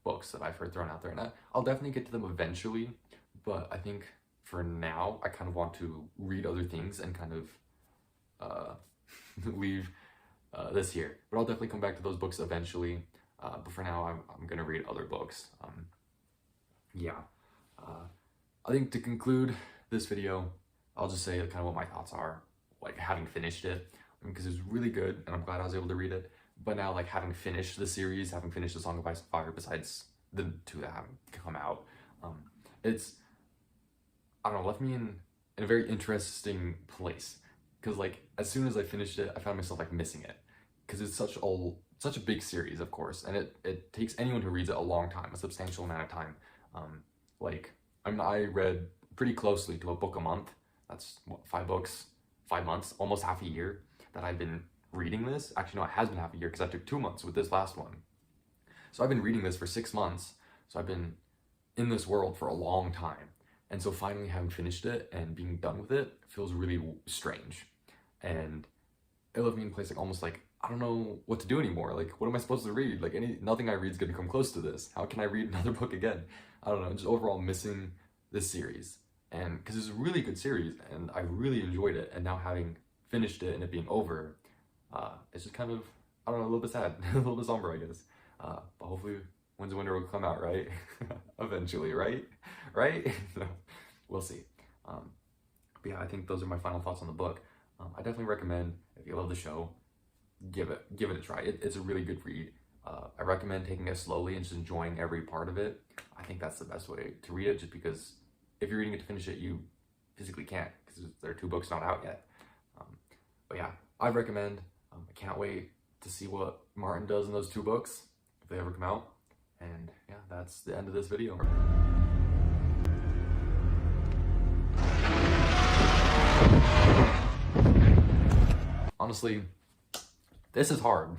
Speaker 1: books that I've heard thrown out there. And I'll definitely get to them eventually. But I think for now, I kind of want to read other things and kind of leave this year. But I'll definitely come back to those books eventually. But for now, I'm going to read other books. I think to conclude this video, I'll just say kind of what my thoughts are, like, having finished it, because it was really good, and I'm glad I was able to read it. But now, like, having finished the series, having finished The Song of Ice and Fire, besides the 2 that haven't come out, it's, I don't know, left me in a very interesting place. Because, like, as soon as I finished it, I found myself, like, missing it. Because it's such a big series, of course, and it takes anyone who reads it a long time, a substantial amount of time. I read pretty closely to a book a month. That's, what, 5 books, 5 months, almost half a year that I've been reading this. Actually, no, it has been half a year, because I took 2 months with this last one. So I've been reading this for 6 months, so I've been in this world for a long time. And so finally having finished it and being done with it feels really strange. And it left me in a place, like, almost like, I don't know what to do anymore. Like, what am I supposed to read? Like, nothing I read is going to come close to this. How can I read another book again? I don't know, just overall missing this series. And because it's a really good series, and I really enjoyed it, and now having finished it and it being over, it's just kind of, I don't know, a little bit sad, a little bit somber, I guess. But hopefully Winds of Winter will come out, right? Eventually, right? No, we'll see. But yeah, I think those are my final thoughts on the book. I definitely recommend, if you love the show, give it a try. It's a really good read. I recommend taking it slowly and just enjoying every part of it. I think that's the best way to read it, just because if you're reading it to finish it, you physically can't, because there are 2 books not out yet. But yeah, I recommend. I can't wait to see what Martin does in those 2 books, if they ever come out. And yeah, that's the end of this video. Honestly, this is hard.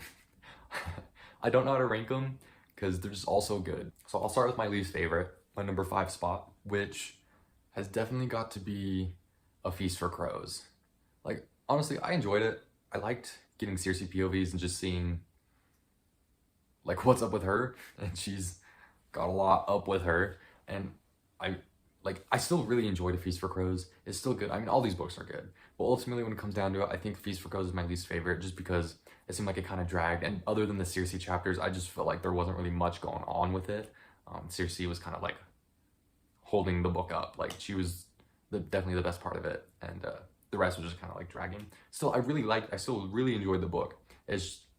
Speaker 1: I don't know how to rank them because they're just all so good. So I'll start with my least favorite, my number 5 spot, which has definitely got to be A Feast for Crows. Like, honestly, I enjoyed it. I liked getting Cersei POVs and just seeing like what's up with her, and she's got a lot up with her, and I still really enjoyed A Feast for Crows. It's still good. I mean, all these books are good, but ultimately when it comes down to it, I think Feast for Crows is my least favorite, just because it seemed like it kind of dragged, and other than the Cersei chapters, I just felt like there wasn't really much going on with it. Cersei was kind of like holding the book up, like she was definitely the best part of it, and the rest was just kind of like dragging. Still, I still really enjoyed the book.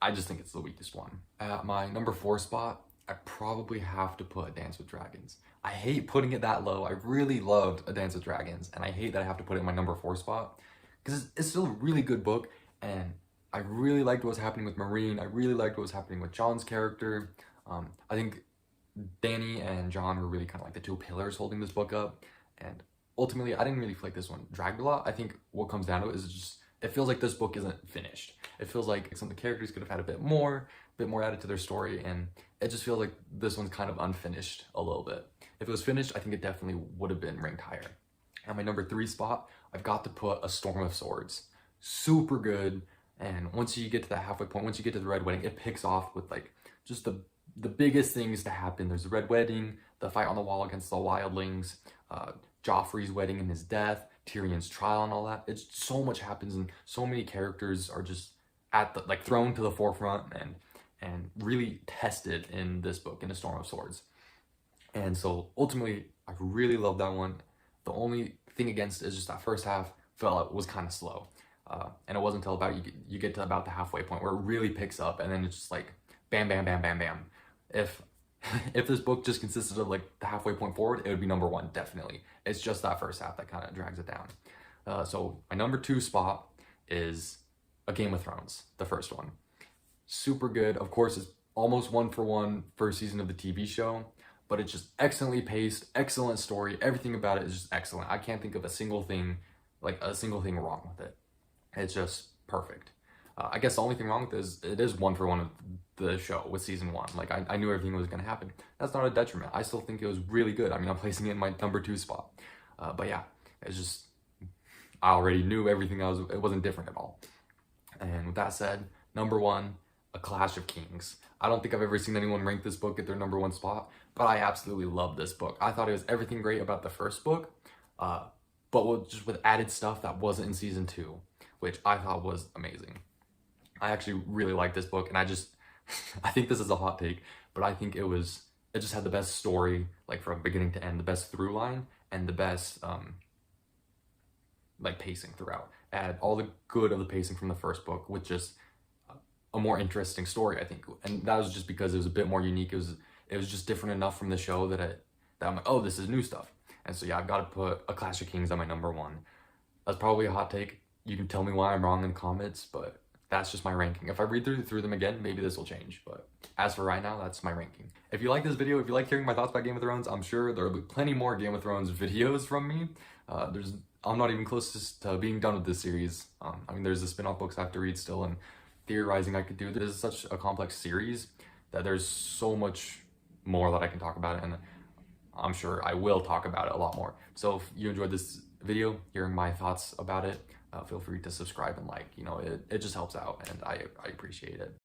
Speaker 1: I just think it's the weakest one. At my number 4 spot, I probably have to put A Dance with Dragons. I hate putting it that low. I really loved A Dance with Dragons, and I hate that I have to put it in my number 4 spot, because it's still a really good book, and I really liked what was happening with Marine. I really liked what was happening with John's character. I think Danny and John were really kind of like the two pillars holding this book up, and ultimately I didn't really feel like this one dragged a lot. I think what comes down to it is just, it feels like this book isn't finished. It feels like some of the characters could have had a bit more added to their story, and it just feels like this one's kind of unfinished a little bit. If it was finished, I think it definitely would have been ranked higher. At my number 3 spot, I've got to put A Storm of Swords. Super good, and once you get to that halfway point, once you get to the Red Wedding, it picks off with like just the biggest things to happen. There's the Red Wedding, the fight on the wall against the wildlings, Joffrey's wedding and his death, Tyrion's trial and all that. It's so much happens, and so many characters are just at the thrown to the forefront and really tested in this book, in A Storm of Swords. And so ultimately, I really love that one. The only thing against it is just that first half felt like it was kind of slow. And it wasn't until about you get to about the halfway point where it really picks up, and then it's just like bam, bam, bam, bam, bam. If this book just consisted of like the halfway point forward, it would be number 1, definitely. It's just that first half that kind of drags it down. So my number 2 spot is A Game of Thrones, the first one. Super good. Of course, it's almost 1-for-1 first season of the TV show, but it's just excellently paced, excellent story. Everything about it is just excellent. I can't think of a single thing wrong with it. It's just perfect. I guess the only thing wrong with it is 1-for-1 of the show with season 1. Like I knew everything was going to happen. That's not a detriment. I still think it was really good. I mean, I'm placing it in my number 2 spot. But yeah, it's just, I already knew everything. It wasn't different at all. And with that said, number 1, A Clash of Kings. I don't think I've ever seen anyone rank this book at their number 1 spot, but I absolutely love this book. I thought it was everything great about the first book, but with added stuff that wasn't in season 2, which I thought was amazing. I actually really like this book, and I think this is a hot take, but I think it just had the best story, like from beginning to end, the best through line, and the best pacing throughout. It had all the good of the pacing from the first book with just a more interesting story, I think, and that was just because it was a bit more unique. It was just different enough from the show that I'm like, oh, this is new stuff. And so yeah, I've got to put A Clash of Kings on my number 1. That's probably a hot take. You can tell me why I'm wrong in the comments, but that's just my ranking. If I read through them again, maybe this will change, but as for right now, that's my ranking. If you like this video, if you like hearing my thoughts about Game of Thrones, I'm sure there will be plenty more Game of Thrones videos from me. I'm not even close to being done with this series. I mean, there's the spin-off books I have to read still, and theorizing I could do. This is such a complex series that there's so much more that I can talk about it, and I'm sure I will talk about it a lot more. So if you enjoyed this video, hearing my thoughts about it, feel free to subscribe and like. You know, it just helps out, and I appreciate it.